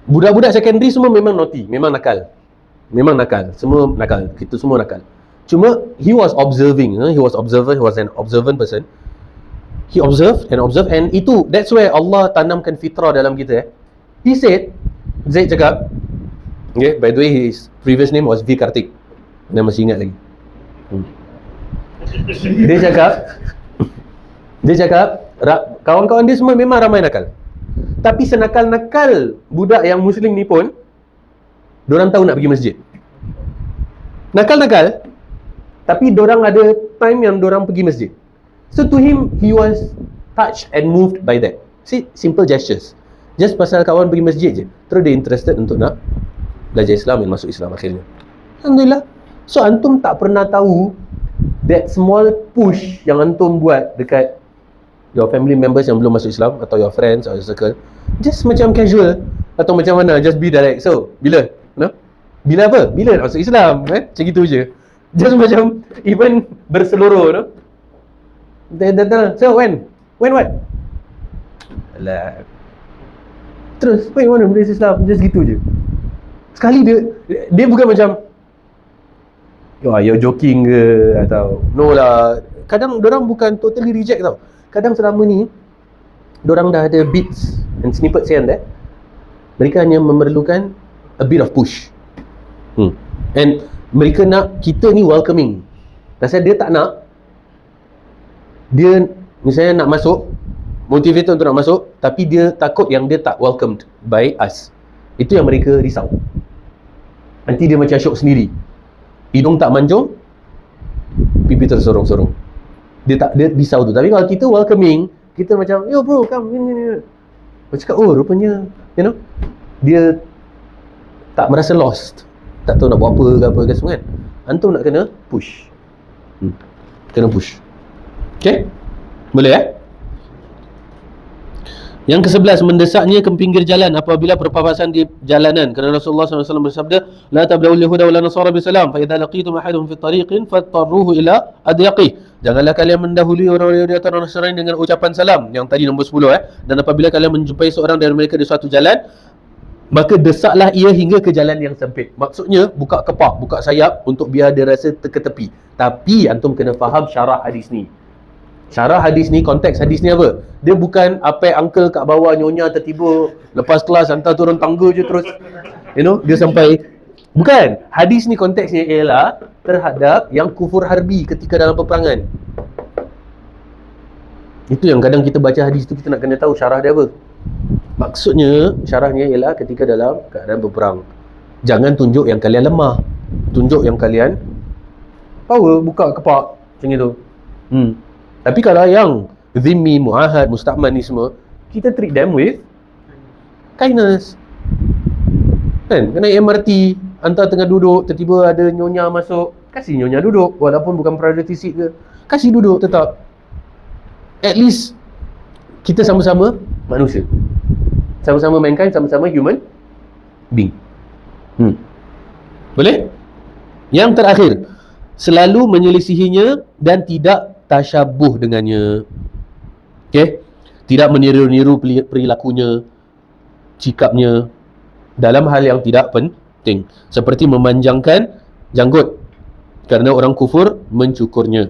budak-budak secondary semua memang naughty, memang nakal. Memang nakal, semua nakal. Kita semua nakal. Cuma he was observing, he was observant, he was an observant person. He observed and itu, that's where Allah tanamkan fitrah dalam kita. He said, Zaid cakap, okay, by the way his previous name was V. Kartik. Anda masih ingat lagi. Dia cakap kawan-kawan dia semua memang ramai nakal. Tapi senakal-nakal budak yang Muslim ni pun, dorang tahu nak pergi masjid. Nakal-nakal, tapi dorang ada time yang dorang pergi masjid. So to him, he was touched and moved by that. See, simple gestures. Just pasal kawan pergi masjid je, terus dia interested untuk nak belajar Islam dan masuk Islam akhirnya. Alhamdulillah. So antum tak pernah tahu that small push yang antum buat dekat your family members yang belum masuk Islam, atau your friends or your circle, just macam casual atau macam mana, just be direct. So, bila? Bila apa? Bila nak masuk Islam? Macam gitu je. Just macam even berseluruh, So, when what? Alah. Terus, when mana embrace Islam? Just gitu je. Sekali dia bukan macam you're joking ke, atau no lah. Kadang dorang bukan totally reject tau. Kadang selama ni dorang dah ada bits and snippets here and there. Mereka hanya memerlukan a bit of push. And mereka nak kita ni welcoming. Pasal dia tak nak, dia misalnya nak masuk, motivated untuk nak masuk, tapi dia takut yang dia tak welcomed by us. Itu yang mereka risau. Nanti dia macam syok sendiri, hidung tak mancung, pipi tersorong-sorong. Dia risau tu. Tapi kalau kita welcoming, kita macam, yo bro, come ni. Macam cakap, oh rupanya, dia tak merasa lost, tak tahu nak buat apa ke semua kan. Antum nak kena push. Kena push. Okay? Boleh Yang ke-11, mendesaknya ke pinggir jalan apabila berpapasan di jalanan. Kerana Rasulullah SAW bersabda, la tabla'ul yahuda wala nasara bisalam, fa idza laqitum ahadahum fi tariqin fattaruhu ila adyaqih. Janganlah kalian mendahului orang Yahudi atau Nasrani dengan ucapan salam, yang tadi nombor 10 Dan apabila kalian menjumpai seorang dari mereka di suatu jalan, maka desaklah ia hingga ke jalan yang sempit. Maksudnya buka kepak, buka sayap untuk biar dia rasa teka-tepi. Tapi antum kena faham syarah hadis ni. Syarah hadis ni, konteks hadis ni apa? Dia bukan apa uncle kat bawah nyonya tertiba, lepas kelas hantar turun tangga je terus dia sampai. Bukan. Hadis ni konteksnya ialah terhadap yang kufur harbi ketika dalam peperangan. Itu yang kadang kita baca hadis tu, kita nak kena tahu syarah dia apa. Maksudnya syarahnya ialah ketika dalam keadaan berperang, jangan tunjuk yang kalian lemah, tunjuk yang kalian power, buka kepak macam itu. Tapi kalau yang zimmi, muahad, musta'man ni semua, kita treat them with kindness. Kan? Kena MRT, hantar tengah duduk, tiba-tiba ada nyonya masuk, kasih nyonya duduk, walaupun bukan priority seat ke, kasih duduk tetap. At least kita sama-sama manusia, sama-sama mankind, sama-sama human being. Boleh? Yang terakhir, selalu menyelisihinya dan tidak tasyabuh dengannya. Okay? Tidak meniru-niru perilakunya, sikapnya dalam hal yang tidak penting, seperti memanjangkan janggut kerana orang kufur mencukurnya,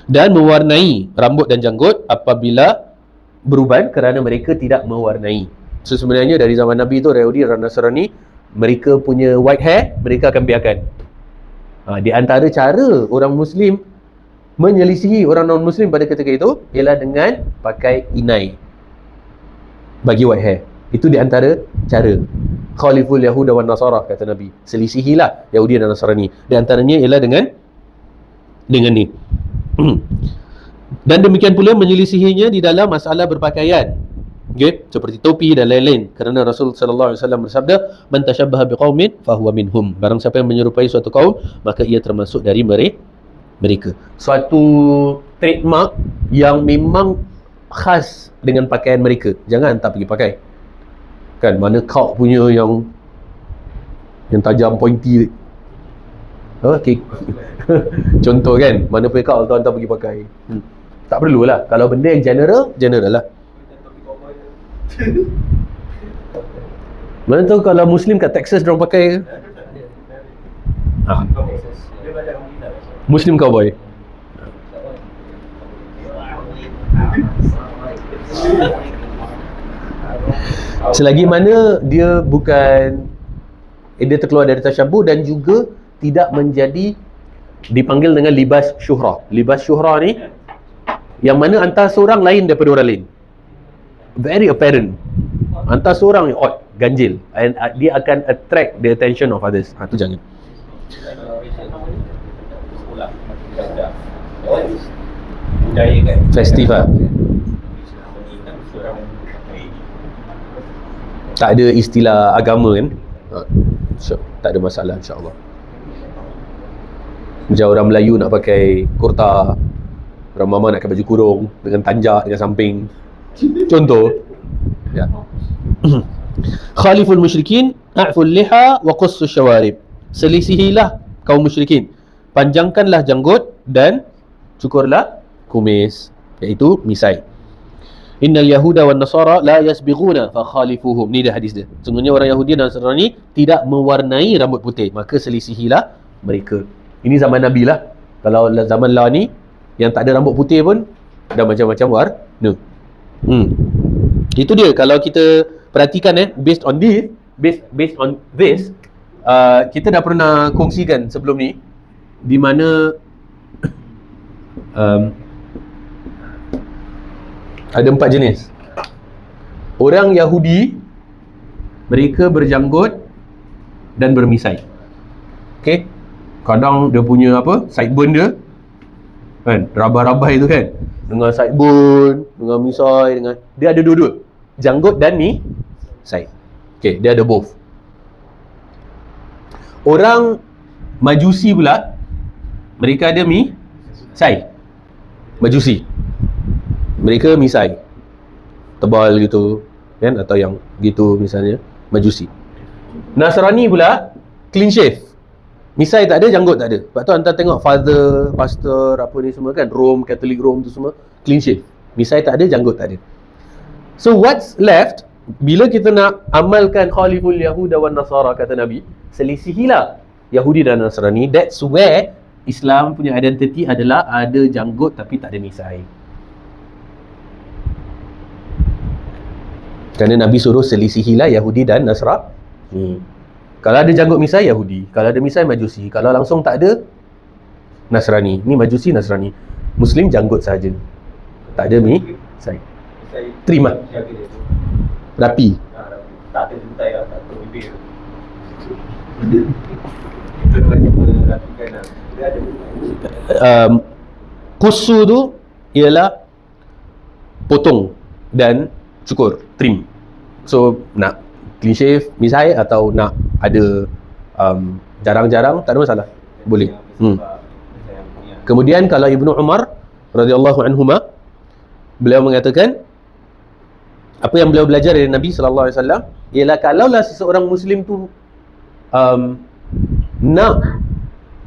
dan mewarnai rambut dan janggut apabila beruban kerana mereka tidak mewarnai. So sebenarnya dari zaman Nabi tu, Yahudi dan Nasrani, mereka punya white hair mereka akan biarkan. Di antara cara orang Muslim menyelisihi orang non-Muslim pada ketika itu ialah dengan pakai inai bagi white hair. Itu di antara cara. Khaliful Yahuda wan Nasara, kata Nabi. Selisihilah Yahudi dan Nasrani. Di antaranya ialah dengan ni. Dan demikian pula menyelisihinya di dalam masalah berpakaian. Okay? Seperti topi dan lain-lain. Kerana Rasul sallallahu alaihi wasallam bersabda, "Man tashabbaha biqaumin fahuwa minhum." Barang siapa yang menyerupai suatu kaum, maka ia termasuk dari mereka. Suatu trademark yang memang khas dengan pakaian mereka, jangan hantar pergi pakai. Kan, mana kau punya yang tajam pointy. Okay. Contoh kan, mana punya kau hantar pergi pakai. Tak perlulah. Kalau benda yang general lah. Mana tahu kalau Muslim kat Texas diorang pakai Dia belajar dengan kita. Muslim cowboy. Selagi mana dia bukan dia terkeluar dari tasyabuh dan juga tidak menjadi dipanggil dengan libas syuhrah. Libas syuhrah ni yang mana antara seorang lain daripada orang lain. Very apparent. Antara seorang ni odd, ganjil, and dia akan attract the attention of others. Tu jangan. Budaya kan. Festival. Tak ada istilah agama kan. So, tak ada masalah insya-Allah. Macam orang Melayu nak pakai kurta, orang mama nak pakai baju kurung dengan tanjak dengan samping. Contoh. Ya. Khaliful musyrikin, a'ful liha wa qussus syawarib. Selisihilah kaum musyrikin. Panjangkanlah janggut dan cukurlah kumis, iaitu misai. Innal yahuda wan nasara la yasbighuna fa khalifuhum. Ni dah hadis dia. Sungguhnya orang Yahudi dan Nasrani tidak mewarnai rambut putih, maka selisihilah mereka. Ini zaman Nabi lah. Kalau zaman lah ni yang tak ada rambut putih pun dah macam-macam warna. Itu dia. Kalau kita perhatikan based on this, kita dah pernah kongsikan sebelum ni di mana ada 4 jenis. Orang Yahudi, mereka berjanggut dan bermisai. Okey. Kadang dia punya sideburn dia kan, rabai-rabai tu kan, dengan sideburn, dengan misai, dengan dia ada dua-dua, janggut dan misai. Okey, dia ada both. Orang Majusi pula, mereka ada misai. Majusi, mereka misai tebal gitu kan, atau yang gitu misalnya, Majusi. Nasrani pula clean shave. Misai tak ada, janggut tak ada. Sebab tu anda tengok father, pastor, apa ni semua kan, Rome, Catholic Rome tu semua clean shave. Misai tak ada, janggut tak ada. So what's left, bila kita nak amalkan khaliful yahuda wan nasara, kata Nabi, selisihilah Yahudi dan Nasrani. That's where Islam punya identity adalah ada janggut tapi tak ada misai. Kerana Nabi suruh selisihilah Yahudi dan Nasrani. Kalau ada janggut misai, Yahudi. Kalau ada misai, Majusi. Kalau langsung tak ada, Nasrani. Ni Majusi, Nasrani. Muslim janggut saja, tak ada misai. Terima. Rapi. Tak ada juntai lah, tak ada bibir. Kita banyak merapikan lah. Dia ada Kusu tu ialah potong dan cukur, trim. So nak clean shave, misai, atau nak ada jarang-jarang, tak ada masalah, boleh. Kemudian kalau Ibnu Umar radhiyallahu anhuma, beliau mengatakan, apa yang beliau belajar dari Nabi sallallahu alaihi wasallam ialah kalaulah seseorang Muslim tu nak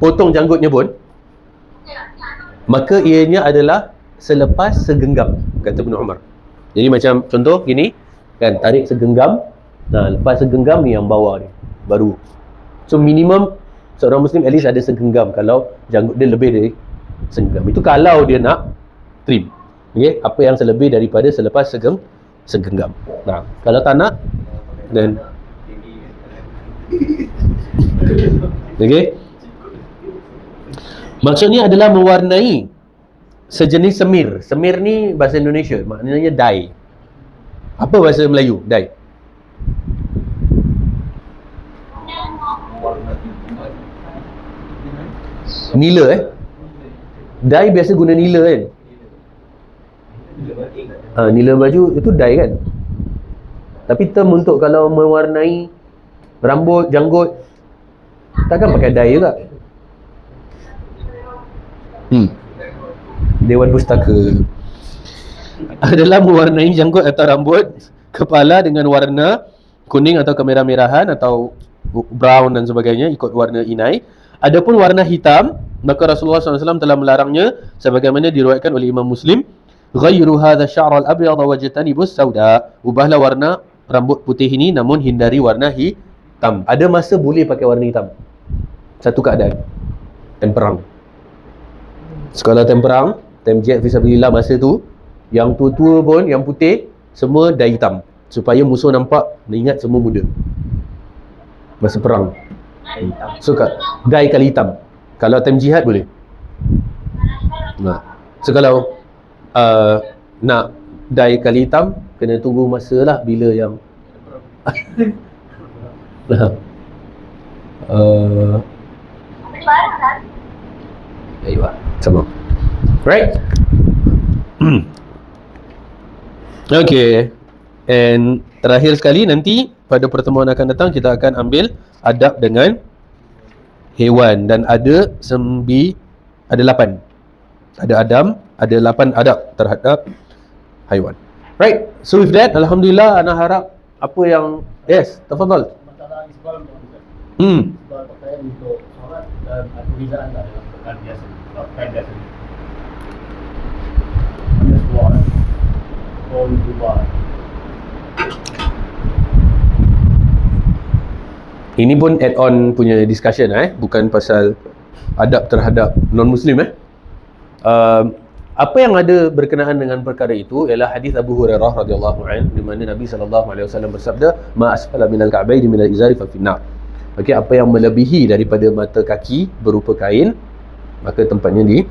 potong janggutnya pun, maka ianya adalah selepas segenggam, kata Ibnu Umar. Jadi macam contoh gini kan, tarik segenggam. Nah, lepas segenggam ni yang bawah ni baru. So minimum seorang Muslim at least ada segenggam. Kalau janggut dia lebih dari segenggam, itu kalau dia nak trim. Okay? Apa yang selebih daripada selepas segenggam. Nah, kalau tak nak, then okay. Maksudnya adalah mewarnai sejenis semir. Semir ni bahasa Indonesia, maknanya dye. Apa bahasa Melayu? Dye. Nila dye biasa guna nila kan. Nila baju itu dye kan. Tapi term untuk kalau mewarnai rambut, janggut, takkan pakai dye juga. Dewan Pustaka adalah mewarnai janggut atau rambut kepala dengan warna kuning atau kemerah-merahan atau brown dan sebagainya, ikut warna inai. Adapun warna hitam, maka Rasulullah SAW telah melarangnya sebagaimana diriwayatkan oleh Imam Muslim. Ghayru hadha sya'ral abyad wajtanibus sauda. Ubahlah warna rambut putih ini namun hindari warna hitam. Ada masa boleh pakai warna hitam. Satu keadaan. Time perang. Sekolah time perang, time jihad fisabilillah masa tu, yang tua-tua pun, yang putih, semua dye hitam. Supaya musuh nampak, ingat semua muda. Masa perang. So, dye kali hitam. Kalau time jihad boleh. Nah. So, kalau nak dye kali hitam, kena tunggu masa lah bila yang ayuh sama. Right? Okay. And terakhir sekali nanti pada pertemuan akan datang kita akan ambil adab dengan hewan, dan ada 8. Ada ada 8 adab terhadap haiwan. Right? So with that, alhamdulillah, ana harap apa yang yes, tafadhal. Masalah isbal Ustaz. Hmm. Isbal pakaian untuk solat dan perbezaan dalam pakaian biasa. Pakaian biasa. Hanya sebuah. All Dubai. Ini pun add-on punya discussion bukan pasal adab terhadap non-Muslim apa yang ada berkenaan dengan perkara itu ialah hadis Abu Hurairah radhiyallahu anhu, di mana Nabi sallallahu alaihi wasallam bersabda, "Ma asfala minal ka'baini minal izari fa finnar." Okey, apa yang melebihi daripada mata kaki berupa kain, maka tempatnya di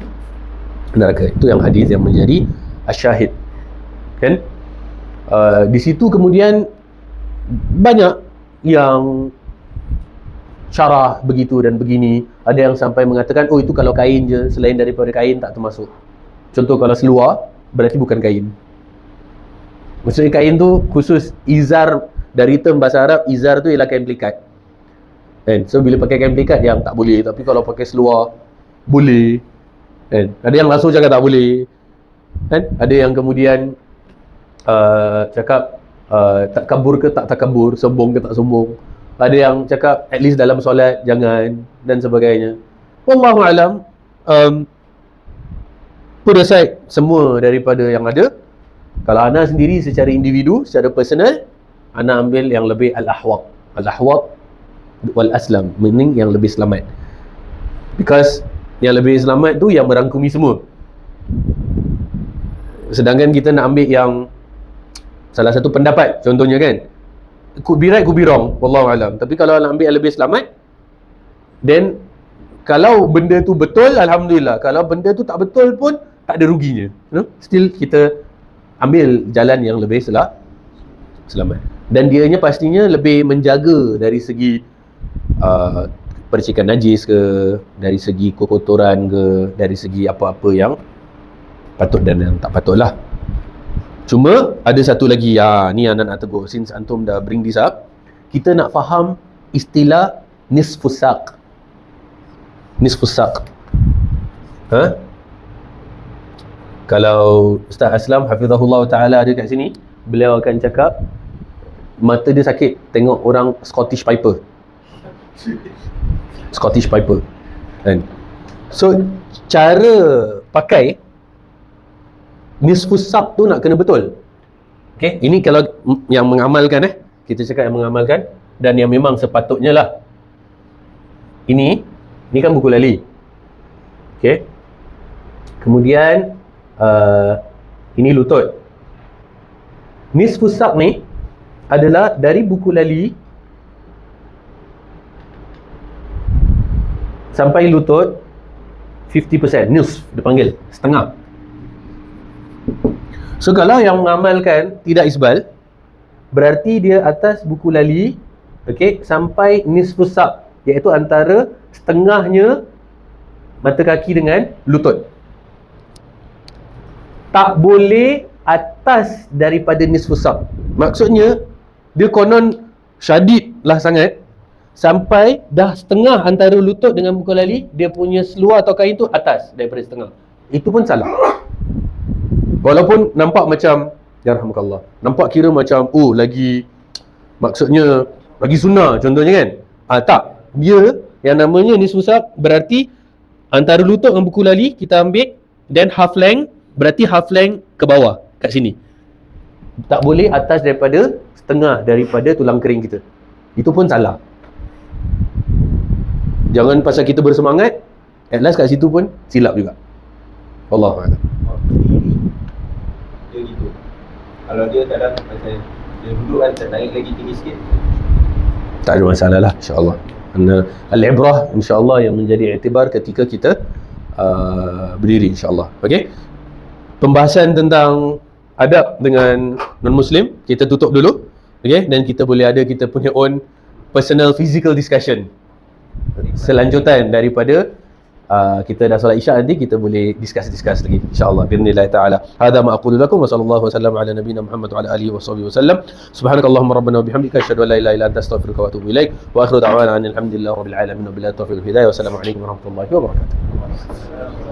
neraka. Itu yang hadis yang menjadi asyahid. Kan? Di situ kemudian banyak yang syarah begitu dan begini. Ada yang sampai mengatakan, oh itu kalau kain je, selain daripada kain tak termasuk. Contoh kalau seluar, berarti bukan kain. Maksudnya kain tu khusus izar, dari term bahasa Arab, izar tu ialah kain pelikat. Kan? So bila pakai kain pelikat yang tak boleh, tapi kalau pakai seluar boleh. Kan? Ada yang langsung cakap tak boleh. Kan? Ada yang kemudian cakap tak kabur ke tak takabur, sombong ke tak sombong. Ada yang cakap at least dalam solat jangan, dan sebagainya. Wallahu alam. Put aside semua daripada yang ada. Kalau ana sendiri secara individu, secara personal, ana ambil yang lebih al-ahwat. Al-ahwat wal aslam, meaning yang lebih selamat. Because yang lebih selamat tu yang merangkumi semua. Sedangkan kita nak ambil yang salah satu pendapat, contohnya kan, could be right, could be wrong, wallahu alam. Tapi kalau nak ambil yang lebih selamat, then kalau benda tu betul, alhamdulillah. Kalau benda tu tak betul pun tak ada ruginya, still kita ambil jalan yang lebih selamat. Dan dianya pastinya lebih menjaga dari segi percikan najis ke, dari segi kekotoran ke, dari segi apa-apa yang patut dan yang tak patut lah. Cuma ada satu lagi, ni anak nak tegur, since antum dah bring this up, kita nak faham istilah nisfus saq. Nisfus saq. Kalau Ustaz Aslam hafizahullah ta'ala ada kat sini, beliau akan cakap mata dia sakit tengok orang Scottish Piper. Scottish Piper kan? So cara pakai nisfus saq tu nak kena betul. Okay? Ini kalau yang mengamalkan kita cakap yang mengamalkan, dan yang memang sepatutnya lah. Ini kan buku lali. Okay? Kemudian ini lutut. Nisfus saq ni adalah dari buku lali sampai lutut 50%, nisf dipanggil, setengah. So kalau yang mengamalkan tidak isbal, berarti dia atas buku lali, okay, sampai nisfus saq, iaitu antara setengahnya mata kaki dengan lutut. Tak boleh atas daripada nisfus saq. Maksudnya dia konon syadid lah sangat, sampai dah setengah antara lutut dengan buku lali, dia punya seluar atau kain tu atas daripada setengah. Itu pun salah. Walaupun nampak macam, yarhamukallah, nampak kira macam lagi, maksudnya lagi sunnah contohnya kan. Tak, dia yang namanya nisfus saq berarti antara lutut dengan buku lali kita ambil, then half length, berarti half length ke bawah kat sini. Tak boleh atas daripada setengah daripada tulang kering kita. Itu pun salah. Jangan pasal kita bersemangat, at last kat situ pun silap juga. Wallahualam. Diri dia gitu. Kalau dia kadang macam dia duduk kan, naik lagi tinggi sikit. Tak ada masalah lah, insyaAllah. Kerana al-ibrah insyaAllah yang menjadi iktibar ketika kita berdiri, insyaAllah. Okey. Pembahasan tentang adab dengan non-Muslim kita tutup dulu. Okey, dan kita boleh ada kita punya own personal physical discussion. Selanjutan daripada kita dah solat isyak, nanti kita boleh discuss lagi, insyaAllah, bi'idhnillah ta'ala. Hadha ma aqulu lakum, wa sallallahu wa sallam ala nabiyyina Muhammad wa ala alihi wa sahbihi wa sallam. Subhanakallahumma rabbana wa bihamdika, asyhadu an la ilaha illa anta, astaghfiruka wa atubu ilaik. Wa akhiru da'wana alhamdulillahi rabbil alamin wa billahi taufiq wal hidayah. Wassalamu alaikum warahmatullahi wabarakatuh.